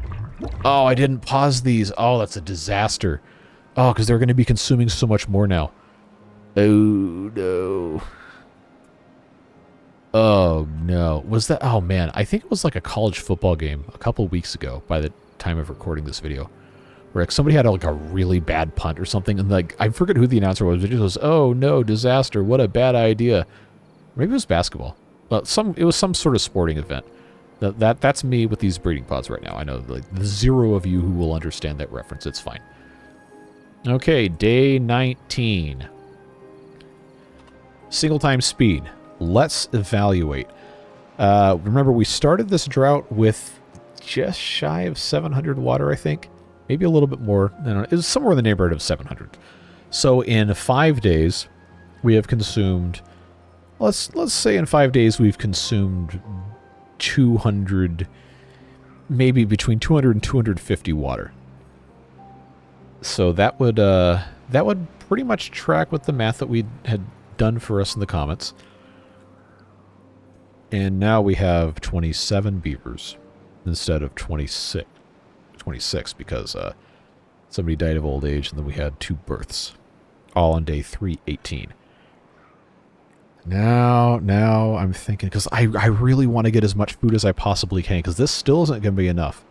Oh, I didn't pause these. Oh, that's a disaster. Oh, because they're going to be consuming so much more now. Oh, no. Oh, no. Was that... Oh, man. I think it was like a college football game a couple weeks ago by the time of recording this video. Where like, somebody had like a really bad punt or something, and like I forget who the announcer was, but it goes, "Oh no, disaster! What a bad idea." Maybe it was basketball. Well, it was some sort of sporting event. That's me with these breeding pods right now. I know like the 0 of you who will understand that reference. It's fine. Okay, day 19. Single time speed. Let's evaluate. Remember, we started this drought with just shy of 700 water, I think. Maybe a little bit more. It was somewhere in the neighborhood of 700. So in 5 days, we have consumed... Let's say in 5 days we've consumed 200... Maybe between 200 and 250 water. So that would pretty much track with the math that we had done for us in the comments. And now we have 27 beavers instead of 26. 26 because somebody died of old age, and then we had 2 births, all on day 318. Now I'm thinking, because I really want to get as much food as I possibly can, because this still isn't going to be enough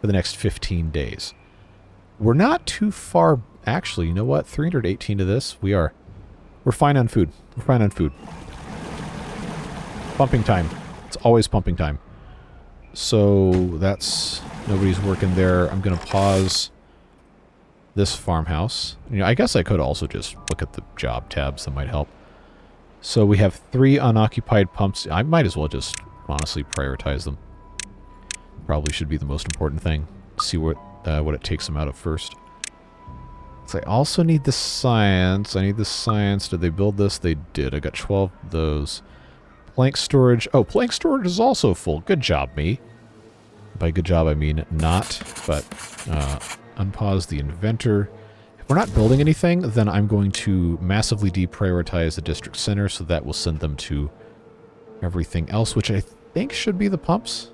for the next 15 days. We're not too far, actually. You know what? 318 to this. We're fine on food. We're fine on food. Pumping time. It's always pumping time. So that's, nobody's working there. I'm going to pause this farmhouse. You know, I guess I could also just look at the job tabs. That might help. So we have 3 unoccupied pumps. I might as well just honestly prioritize them. Probably should be the most important thing. See what it takes them out of first. So I also need the science. I need the science. Did they build this? They did. I got 12 of those. Plank storage. Oh, plank storage is also full. Good job, me. By good job, I mean not. But unpause the inventor. If we're not building anything, then I'm going to massively deprioritize the district center, so that will send them to everything else, which I think should be the pumps.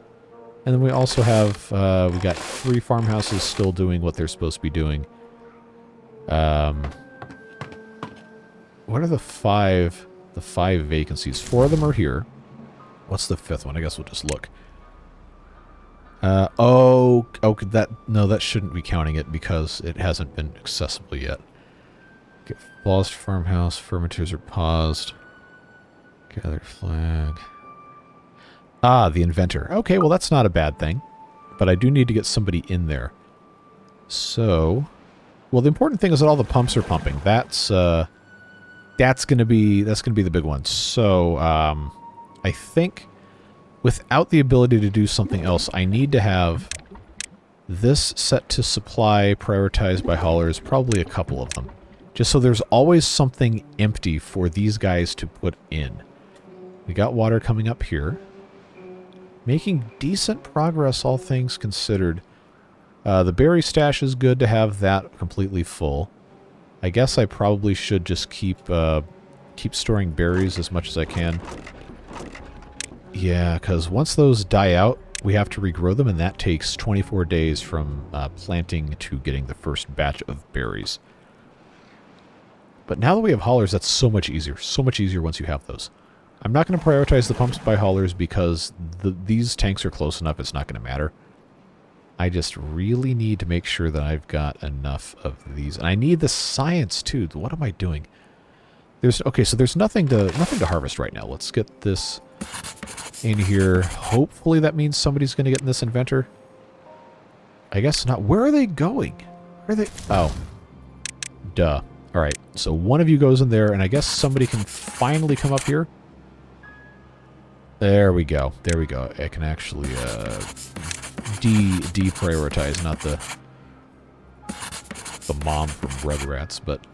And then we also have, we got 3 farmhouses still doing what they're supposed to be doing. What are the 5 vacancies? 4 of them are here. What's the 5th one? I guess we'll just look. That shouldn't be counting it because it hasn't been accessible yet. Get paused farmhouse, fermenters are paused. Gather flag. Ah, the inventor. Okay, well that's not a bad thing. But I do need to get somebody in there. So, well, the important thing is that all the pumps are pumping. That's gonna be the big one. So, I think without the ability to do something else, I need to have this set to supply, prioritized by haulers, probably a couple of them. Just so there's always something empty for these guys to put in. We got water coming up here. Making decent progress, all things considered. The berry stash is good to have that completely full. I guess I probably should just keep storing berries as much as I can. Yeah, because once those die out, we have to regrow them, and that takes 24 days from planting to getting the first batch of berries. But now that we have haulers, that's so much easier. So much easier once you have those. I'm not going to prioritize the pumps by haulers because these tanks are close enough, it's not going to matter. I just really need to make sure that I've got enough of these. And I need the science, too. What am I doing? Okay, so there's nothing to harvest right now. Let's get this in here. Hopefully that means somebody's going to get in this inventor. I guess not. Where are they going? Where are they? Oh. Duh. All right, so one of you goes in there, and I guess somebody can finally come up here. There we go. There we go. I can actually deprioritize, not the mom from Rugrats, but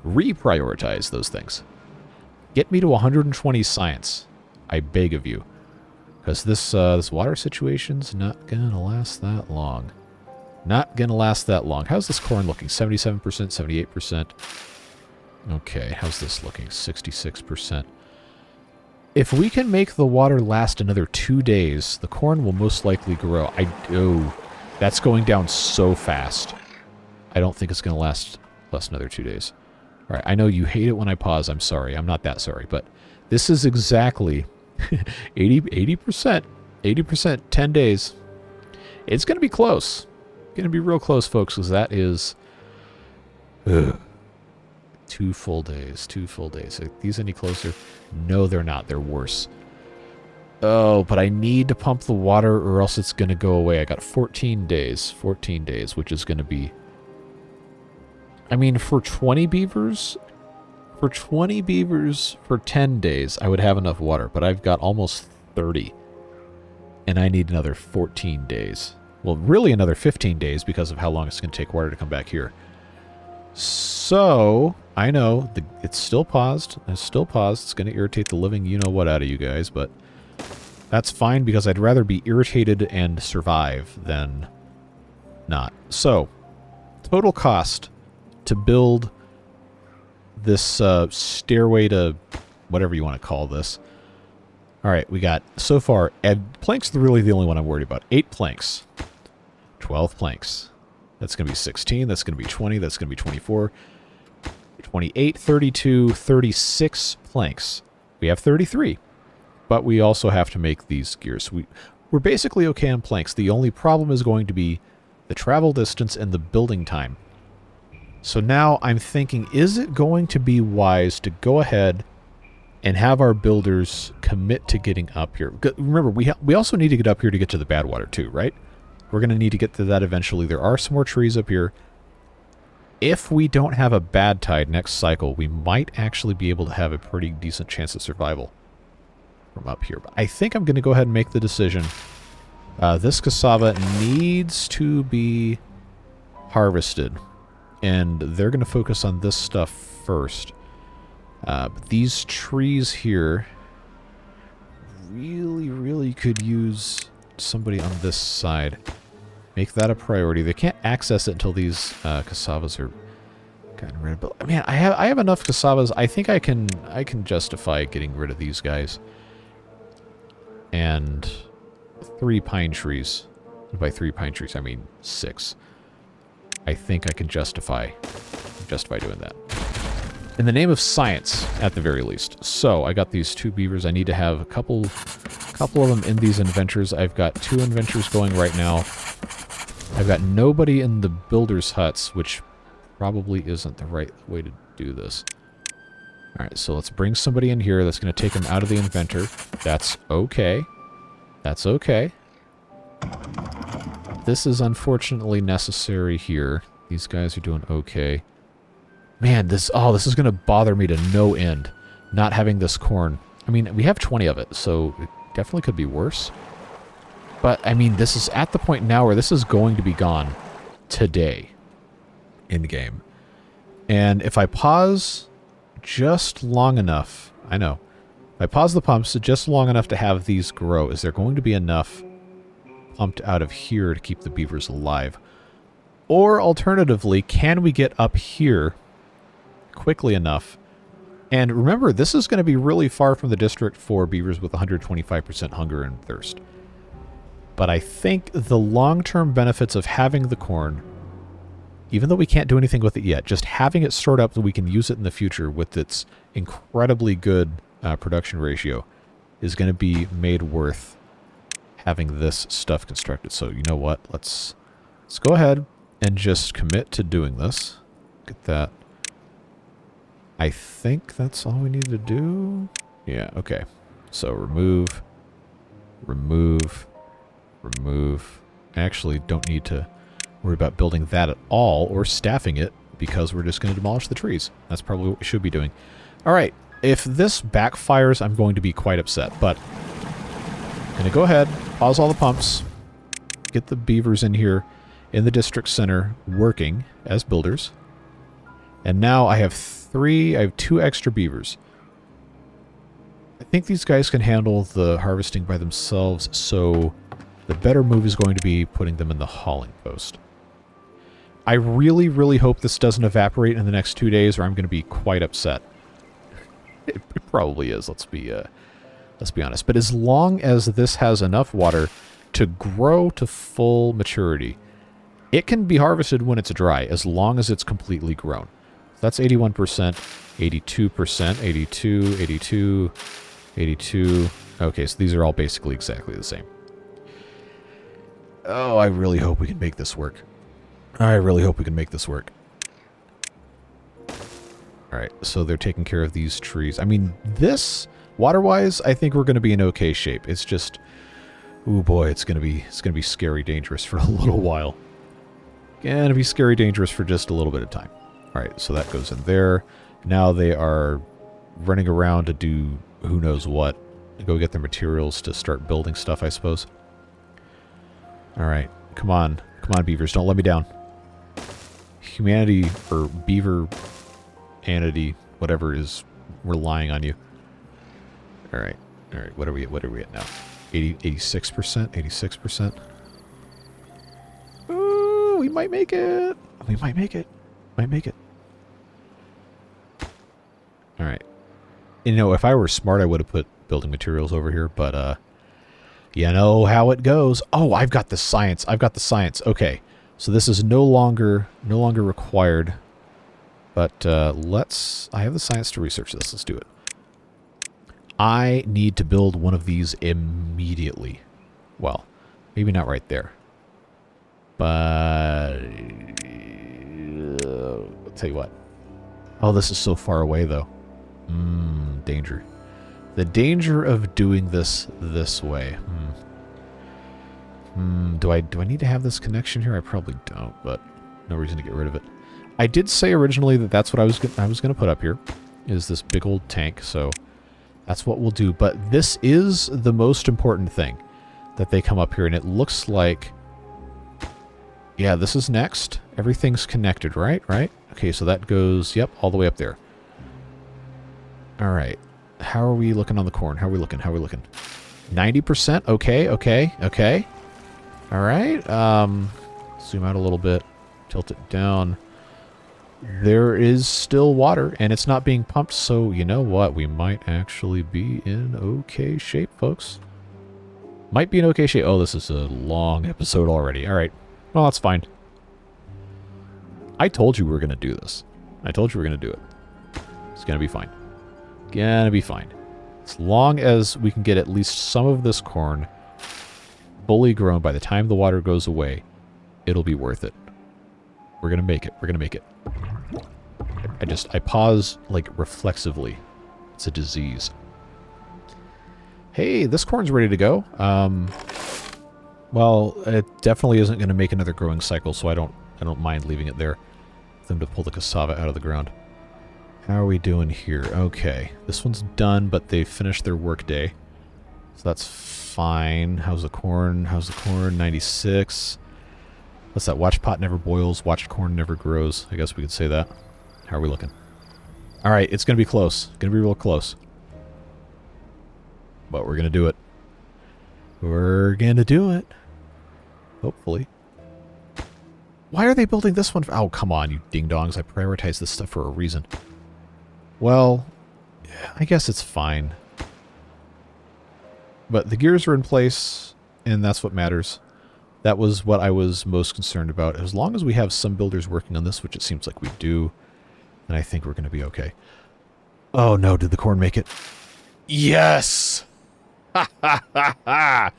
reprioritize those things. Get me to 120 science, I beg of you, because this water situation's not gonna last that long. Not gonna last that long. How's this corn looking? 77%, 78%. Okay, how's this looking? 66%. If we can make the water last another 2 days, the corn will most likely grow. Oh, that's going down so fast. I don't think it's going to last another 2 days. All right, I know you hate it when I pause. I'm sorry. I'm not that sorry. But this is exactly 80%. 80%, 10 days. It's going to be close. Going to be real close, folks, because that is 2 full days. 2 full days. Are these any closer? No, they're not. They're worse. Oh, but I need to pump the water or else it's going to go away. I got 14 days. 14 days, which is going to be... I mean, for 20 beavers... For 20 beavers for 10 days, I would have enough water. But I've got almost 30. And I need another 14 days. Well, really another 15 days because of how long it's going to take water to come back here. So, I know, it's still paused. It's still paused. It's going to irritate the living you-know-what out of you guys, but that's fine because I'd rather be irritated and survive than not. So, total cost to build this stairway to whatever you want to call this. All right, we got, so far, planks are really the only one I'm worried about. 8 planks. 12 planks. That's going to be 16. That's going to be 20. That's going to be 24. 28, 32, 36 planks. We have 33. But we also have to make these gears. We're basically okay on planks. The only problem is going to be the travel distance and the building time. So now I'm thinking, is it going to be wise to go ahead and have our builders commit to getting up here? Remember, we also need to get up here to get to the Badwater too, right? We're going to need to get to that eventually. There are some more trees up here. If we don't have a bad tide next cycle, we might actually be able to have a pretty decent chance of survival from up here. But I think I'm going to go ahead and make the decision. This cassava needs to be harvested, and they're going to focus on this stuff first. But these trees here really could use somebody on this side. Make that a priority. They can't access it until these cassavas are gotten rid of. But man, I have enough cassavas. I think I can justify getting rid of these guys. And 3 pine trees. And by 3 pine trees, I mean 6. I think I can justify doing that. In the name of science, at the very least. So, I got these 2 beavers. I need to have a couple of them in these inventors. I've got 2 inventors going right now. I've got nobody in the builders' huts, which probably isn't the right way to do this. Alright, so let's bring somebody in here that's going to take them out of the inventor. That's okay. That's okay. This is unfortunately necessary here. These guys are doing okay. Man, this is going to bother me to no end, not having this corn. I mean, we have 20 of it, so it definitely could be worse. But, I mean, this is at the point now where this is going to be gone today in game. And if I pause just long enough, I know, if I pause the pumps just long enough to have these grow, is there going to be enough pumped out of here to keep the beavers alive? Or alternatively, can we get up here quickly enough? And remember, this is going to be really far from the district for beavers with 125% hunger and thirst. But I think the long-term benefits of having the corn, even though we can't do anything with it yet, just having it stored up so we can use it in the future with its incredibly good production ratio is going to be made worth having this stuff constructed. So you know what? Let's go ahead and just commit to doing this. Get that. I think that's all we need to do. Yeah, okay. So remove. Actually, don't need to worry about building that at all or staffing it because we're just going to demolish the trees. That's probably what we should be doing. All right, if this backfires, I'm going to be quite upset, but I'm going to go ahead, pause all the pumps, get the beavers in here in the district center working as builders. And now I have 2 extra beavers. I think these guys can handle the harvesting by themselves, so the better move is going to be putting them in the hauling post. I really hope this doesn't evaporate in the next 2 days, or I'm going to be quite upset. It probably is, let's be honest. But as long as this has enough water to grow to full maturity, it can be harvested when it's dry, as long as it's completely grown. That's 81%, 82%, 82, 82, 82. Okay, so these are all basically exactly the same. Oh, I really hope we can make this work. Alright, so they're taking care of these trees. I mean, this, water-wise, I think we're going to be in okay shape. It's just, ooh boy, it's going to be scary dangerous for a little while. Gonna be scary dangerous for just a little bit of time. Alright, so that goes in there. Now they are running around to do who knows what. Go get their materials to start building stuff, I suppose. Alright, come on. Come on, beavers, don't let me down. Humanity, or beaver-anity, whatever is relying on you. Alright, what are we at now? 86%? 86%? Ooh, we might make it. We might make it. Might make it. All right. You know, if I were smart, I would have put building materials over here, but you know how it goes. Oh, I've got the science. I've got the science. Okay. So this is no longer required. But I have the science to research this. Let's do it. I need to build one of these immediately. Well, maybe not right there. But I'll tell you what. Oh, this is so far away, though. Danger. The danger of doing this way. Do I need to have this connection here? I probably don't, but no reason to get rid of it. I did say originally that that's what I was going to put up here, is this big old tank, so that's what we'll do. But this is the most important thing, that they come up here, and it looks like, yeah, this is next. Everything's connected, right? Right? Okay, so that goes, yep, all the way up there. All right. How are we looking on the corn? How are we looking? 90%? Okay. All right. Zoom out a little bit. Tilt it down. There is still water, and it's not being pumped, so you know what? We might actually be in okay shape, folks. Might be in okay shape. Oh, this is a long episode already. All right. Well, that's fine. I told you we were going to do this. I told you we were going to do it. It's going to be fine. Gonna be fine. As long as we can get at least some of this corn fully grown by the time the water goes away, it'll be worth it. We're going to make it. We're going to make it. I pause, like, reflexively. It's a disease. Hey, this corn's ready to go. Well, it definitely isn't going to make another growing cycle, so I don't mind leaving it there for them to pull the cassava out of the ground. How are we doing here? Okay. This one's done, but they finished their work day. So that's fine. How's the corn? 96. What's that? Watch pot never boils. Watch corn never grows. I guess we could say that. How are we looking? All right. It's going to be close. Going to be real close. But we're going to do it. We're going to do it. Hopefully. Why are they building this one? Oh, come on, you ding-dongs. I prioritize this stuff for a reason. Well, I guess it's fine. But the gears are in place, and that's what matters. That was what I was most concerned about. As long as we have some builders working on this, which it seems like we do, then I think we're going to be okay. Oh no, did the corn make it? Yes! Ha ha ha ha!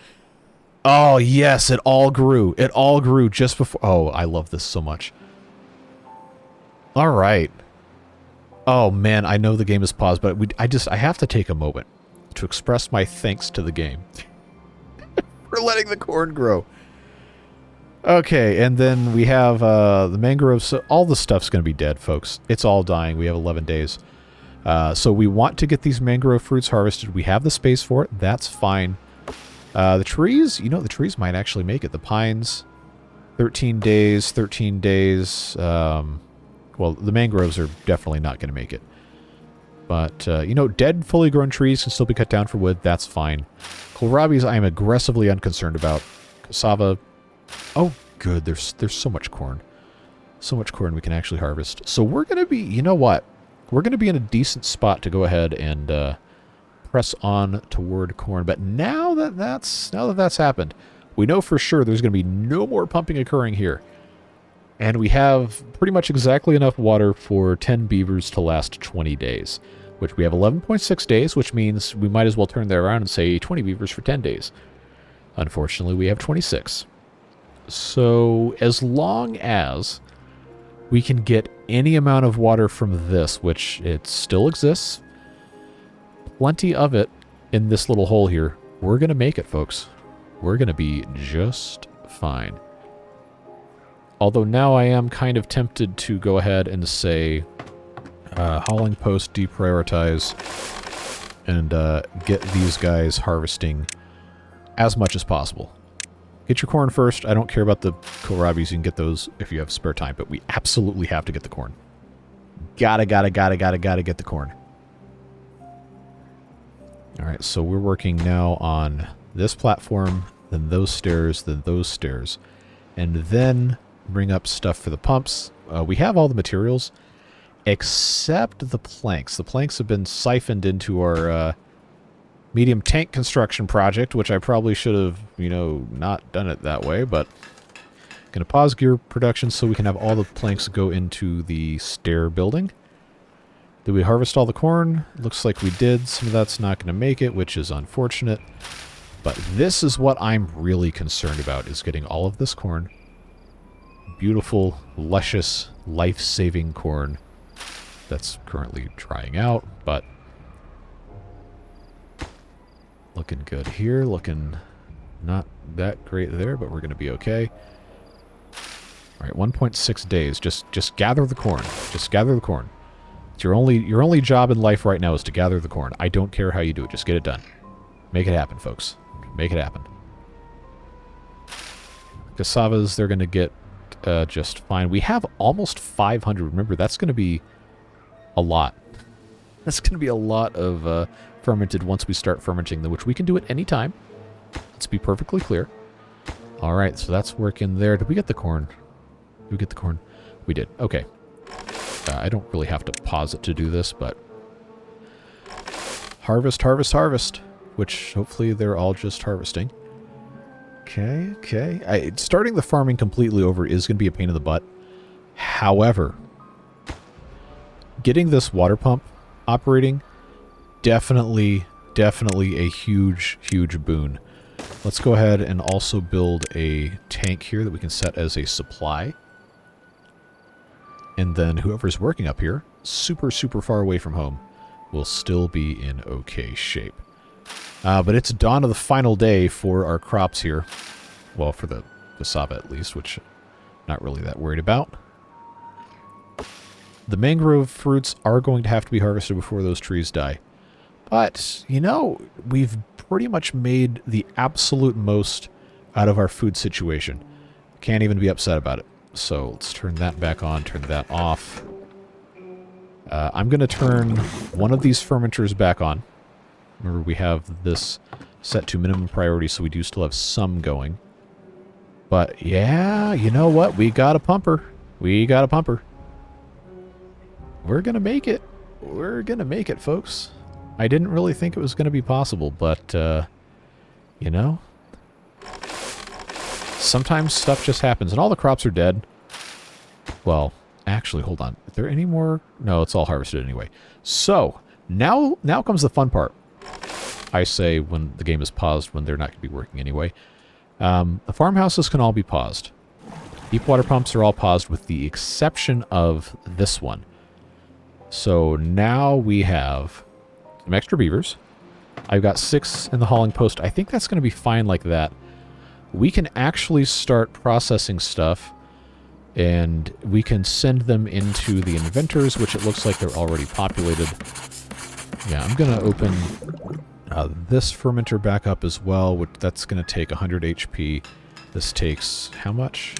Oh yes, it all grew. It all grew just before... Oh, I love this so much. Alright. Oh man, I know the game is paused, but I have to take a moment to express my thanks to the game for letting the corn grow. Okay, and then we have the mangroves. So all the stuff's going to be dead, folks. It's all dying. We have 11 days. So we want to get these mangrove fruits harvested. We have the space for it. That's fine. The trees, the trees might actually make it. The pines, 13 days, 13 days. Well, the mangroves are definitely not going to make it. But, dead, fully grown trees can still be cut down for wood. That's fine. Kohlrabies, I am aggressively unconcerned about. Cassava, oh, good. There's so much corn. So much corn we can actually harvest. So we're going to be, you know what? We're going to be in a decent spot to go ahead and press on toward corn. But now that that's happened, we know for sure there's going to be no more pumping occurring here. And we have pretty much exactly enough water for 10 beavers to last 20 days, which we have 11.6 days, which means we might as well turn that around and say 20 beavers for 10 days. Unfortunately, we have 26. So as long as we can get any amount of water from this, which it still exists, plenty of it in this little hole here, we're going to make it, folks. We're going to be just fine. Although now I am kind of tempted to go ahead and say hauling post, deprioritize, and get these guys harvesting as much as possible. Get your corn first. I don't care about the kohlrabies. You can get those if you have spare time, but we absolutely have to get the corn. Gotta get the corn. Alright, so we're working now on this platform, then those stairs, and then bring up stuff for the pumps. We have all the materials, except the planks. The planks have been siphoned into our medium tank construction project, which I probably should have, not done it that way, but going to pause gear production so we can have all the planks go into the stair building. Did we harvest all the corn? Looks like we did. Some of that's not going to make it, which is unfortunate. But this is what I'm really concerned about, is getting all of this corn. Beautiful, luscious, life-saving corn that's currently drying out, but looking good here. Looking not that great there, but we're going to be okay. All right, 1.6 days. Just gather the corn. Just gather the corn. It's your only job in life right now is to gather the corn. I don't care how you do it. Just get it done. Make it happen, folks. Make it happen. Cassavas, they're going to get just fine. We have almost 500. Remember, that's going to be a lot. That's going to be a lot of fermented once we start fermenting them, which we can do at any time. Let's be perfectly clear. All right, so that's working there. Did we get the corn? Did we get the corn? We did. Okay. I don't really have to pause it to do this, but harvest, harvest, harvest, which hopefully they're all just harvesting. Okay. Starting the farming completely over is going to be a pain in the butt. However, getting this water pump operating, definitely a huge, huge boon. Let's go ahead and also build a tank here that we can set as a supply. And then whoever's working up here, super, super far away from home, will still be in okay shape. But it's dawn of the final day for our crops here. Well, for the cassava at least, which I'm not really that worried about. The mangrove fruits are going to have to be harvested before those trees die. But, we've pretty much made the absolute most out of our food situation. Can't even be upset about it. So let's turn that back on, turn that off. I'm going to turn one of these fermenters back on. Remember, we have this set to minimum priority, so we do still have some going. But, yeah, you know what? We got a pumper. We got a pumper. We're going to make it. We're going to make it, folks. I didn't really think it was going to be possible, but, sometimes stuff just happens, and all the crops are dead. Well, actually, hold on. Are there any more? No, it's all harvested anyway. So, now comes the fun part. I say when the game is paused, when they're not going to be working anyway. The farmhouses can all be paused. Deep water pumps are all paused with the exception of this one. So now we have some extra beavers. I've got 6 in the hauling post. I think that's going to be fine like that. We can actually start processing stuff, and we can send them into the inventors, which it looks like they're already populated. Yeah, I'm going to open this fermenter back up as well, which that's going to take 100 HP. This takes how much?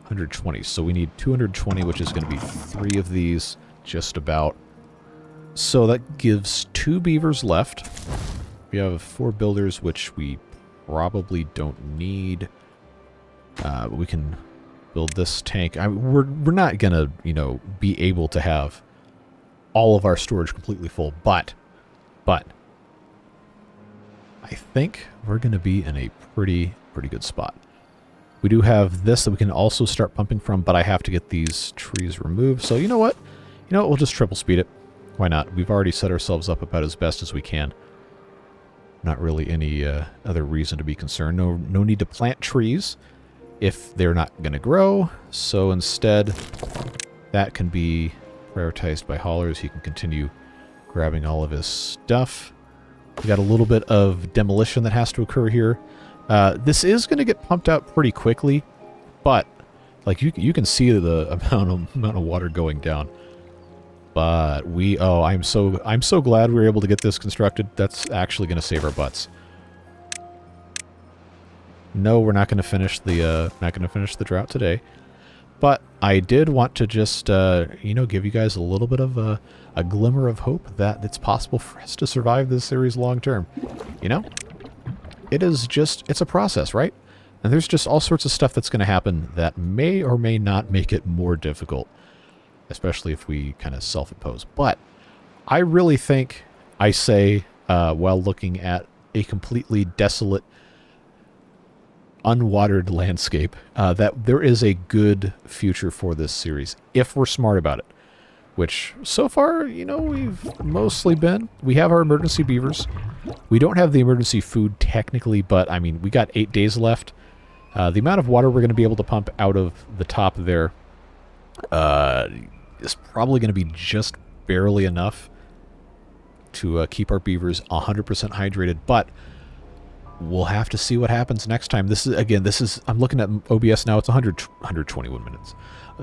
120. So we need 220, which is going to be 3 of these, just about. So that gives 2 beavers left. We have 4 builders, which we probably don't need. But we can build this tank. We're not gonna, be able to have all of our storage completely full, but I think we're gonna be in a pretty good spot. We do have this that we can also start pumping from, but I have to get these trees removed. So you know what? We'll just triple speed it. Why not? We've already set ourselves up about as best as we can. Not really any other reason to be concerned. No need to plant trees if they're not going to grow. So instead, that can be prioritized by haulers. He can continue grabbing all of his stuff. We got a little bit of demolition that has to occur here. This is going to get pumped out pretty quickly, but like you can see the amount of water going down. But I'm so glad we were able to get this constructed. That's actually going to save our butts. No, we're not going to finish the drought today. But I did want to just give you guys a little bit of a glimmer of hope that it's possible for us to survive this series long term. It's a process, right? And there's just all sorts of stuff that's going to happen that may or may not make it more difficult, especially if we kind of self-impose. But I really think I say, while looking at a completely desolate, unwatered landscape, that there is a good future for this series, if we're smart about it. Which, so far, we've mostly been. We have our emergency beavers. We don't have the emergency food technically, but, I mean, we got 8 days left. The amount of water we're going to be able to pump out of the top there is probably going to be just barely enough to keep our beavers 100% hydrated, but we'll have to see what happens next time. This is, I'm looking at OBS now, it's 121 minutes.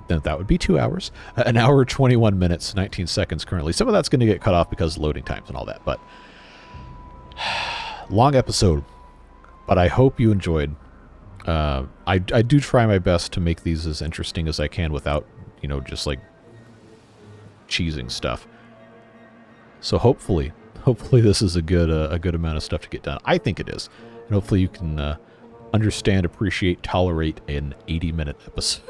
That would be 2 hours. An hour, 21 minutes, 19 seconds currently. Some of that's going to get cut off because of loading times and all that, but long episode, but I hope you enjoyed. I do try my best to make these as interesting as I can without, just like cheesing stuff. So hopefully this is a good amount of stuff to get done. I think it is. And hopefully you can understand, appreciate, tolerate an 80-minute episode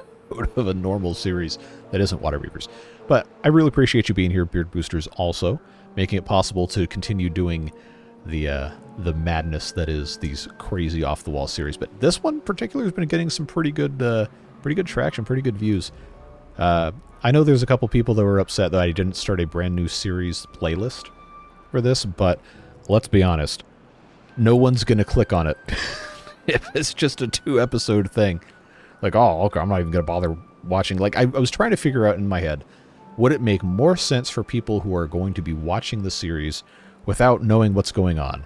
of a normal series that isn't Water Beavers. But I really appreciate you being here, Beard Boosters, also making it possible to continue doing the madness that is these crazy off-the-wall series. But this one in particular has been getting some pretty good traction, pretty good views. I know there's a couple people that were upset that I didn't start a brand new series playlist for this, but let's be honest, no one's going to click on it if it's just a 2-episode thing. Like, oh, okay, I'm not even going to bother watching. Like, I was trying to figure out in my head, would it make more sense for people who are going to be watching the series without knowing what's going on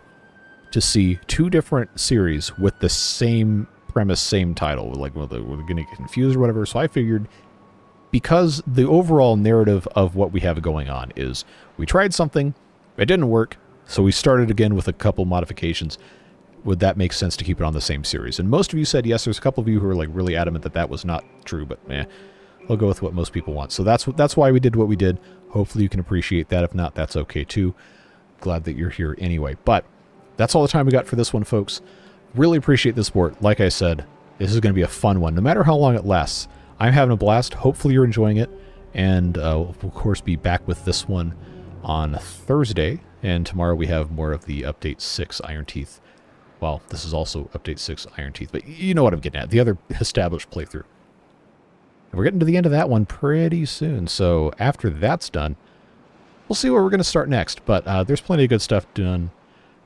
to see 2 different series with the same premise, same title? Like, we're going to get confused or whatever. So I figured, because the overall narrative of what we have going on is we tried something, it didn't work, so we started again with a couple modifications. Would that make sense to keep it on the same series? And most of you said yes. There's a couple of you who are like really adamant that that was not true, but I'll go with what most people want. So that's why we did what we did. Hopefully you can appreciate that. If not, that's okay too. Glad that you're here anyway. But that's all the time we got for this one, folks. Really appreciate the support. Like I said, this is going to be a fun one, no matter how long it lasts. I'm having a blast. Hopefully you're enjoying it. And we'll, of course, be back with this one on Thursday. And tomorrow we have more of the Update 6 Iron Teeth. Well, this is also Update 6 Iron Teeth, but you know what I'm getting at. The other established playthrough. And we're getting to the end of that one pretty soon. So after that's done, we'll see where we're going to start next. But there's plenty of good stuff done.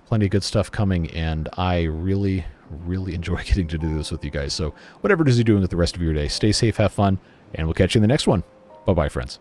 Plenty of good stuff coming. And I really, really enjoy getting to do this with you guys. So whatever it is you're doing with the rest of your day, stay safe, have fun, and we'll catch you in the next one. Bye-bye, friends.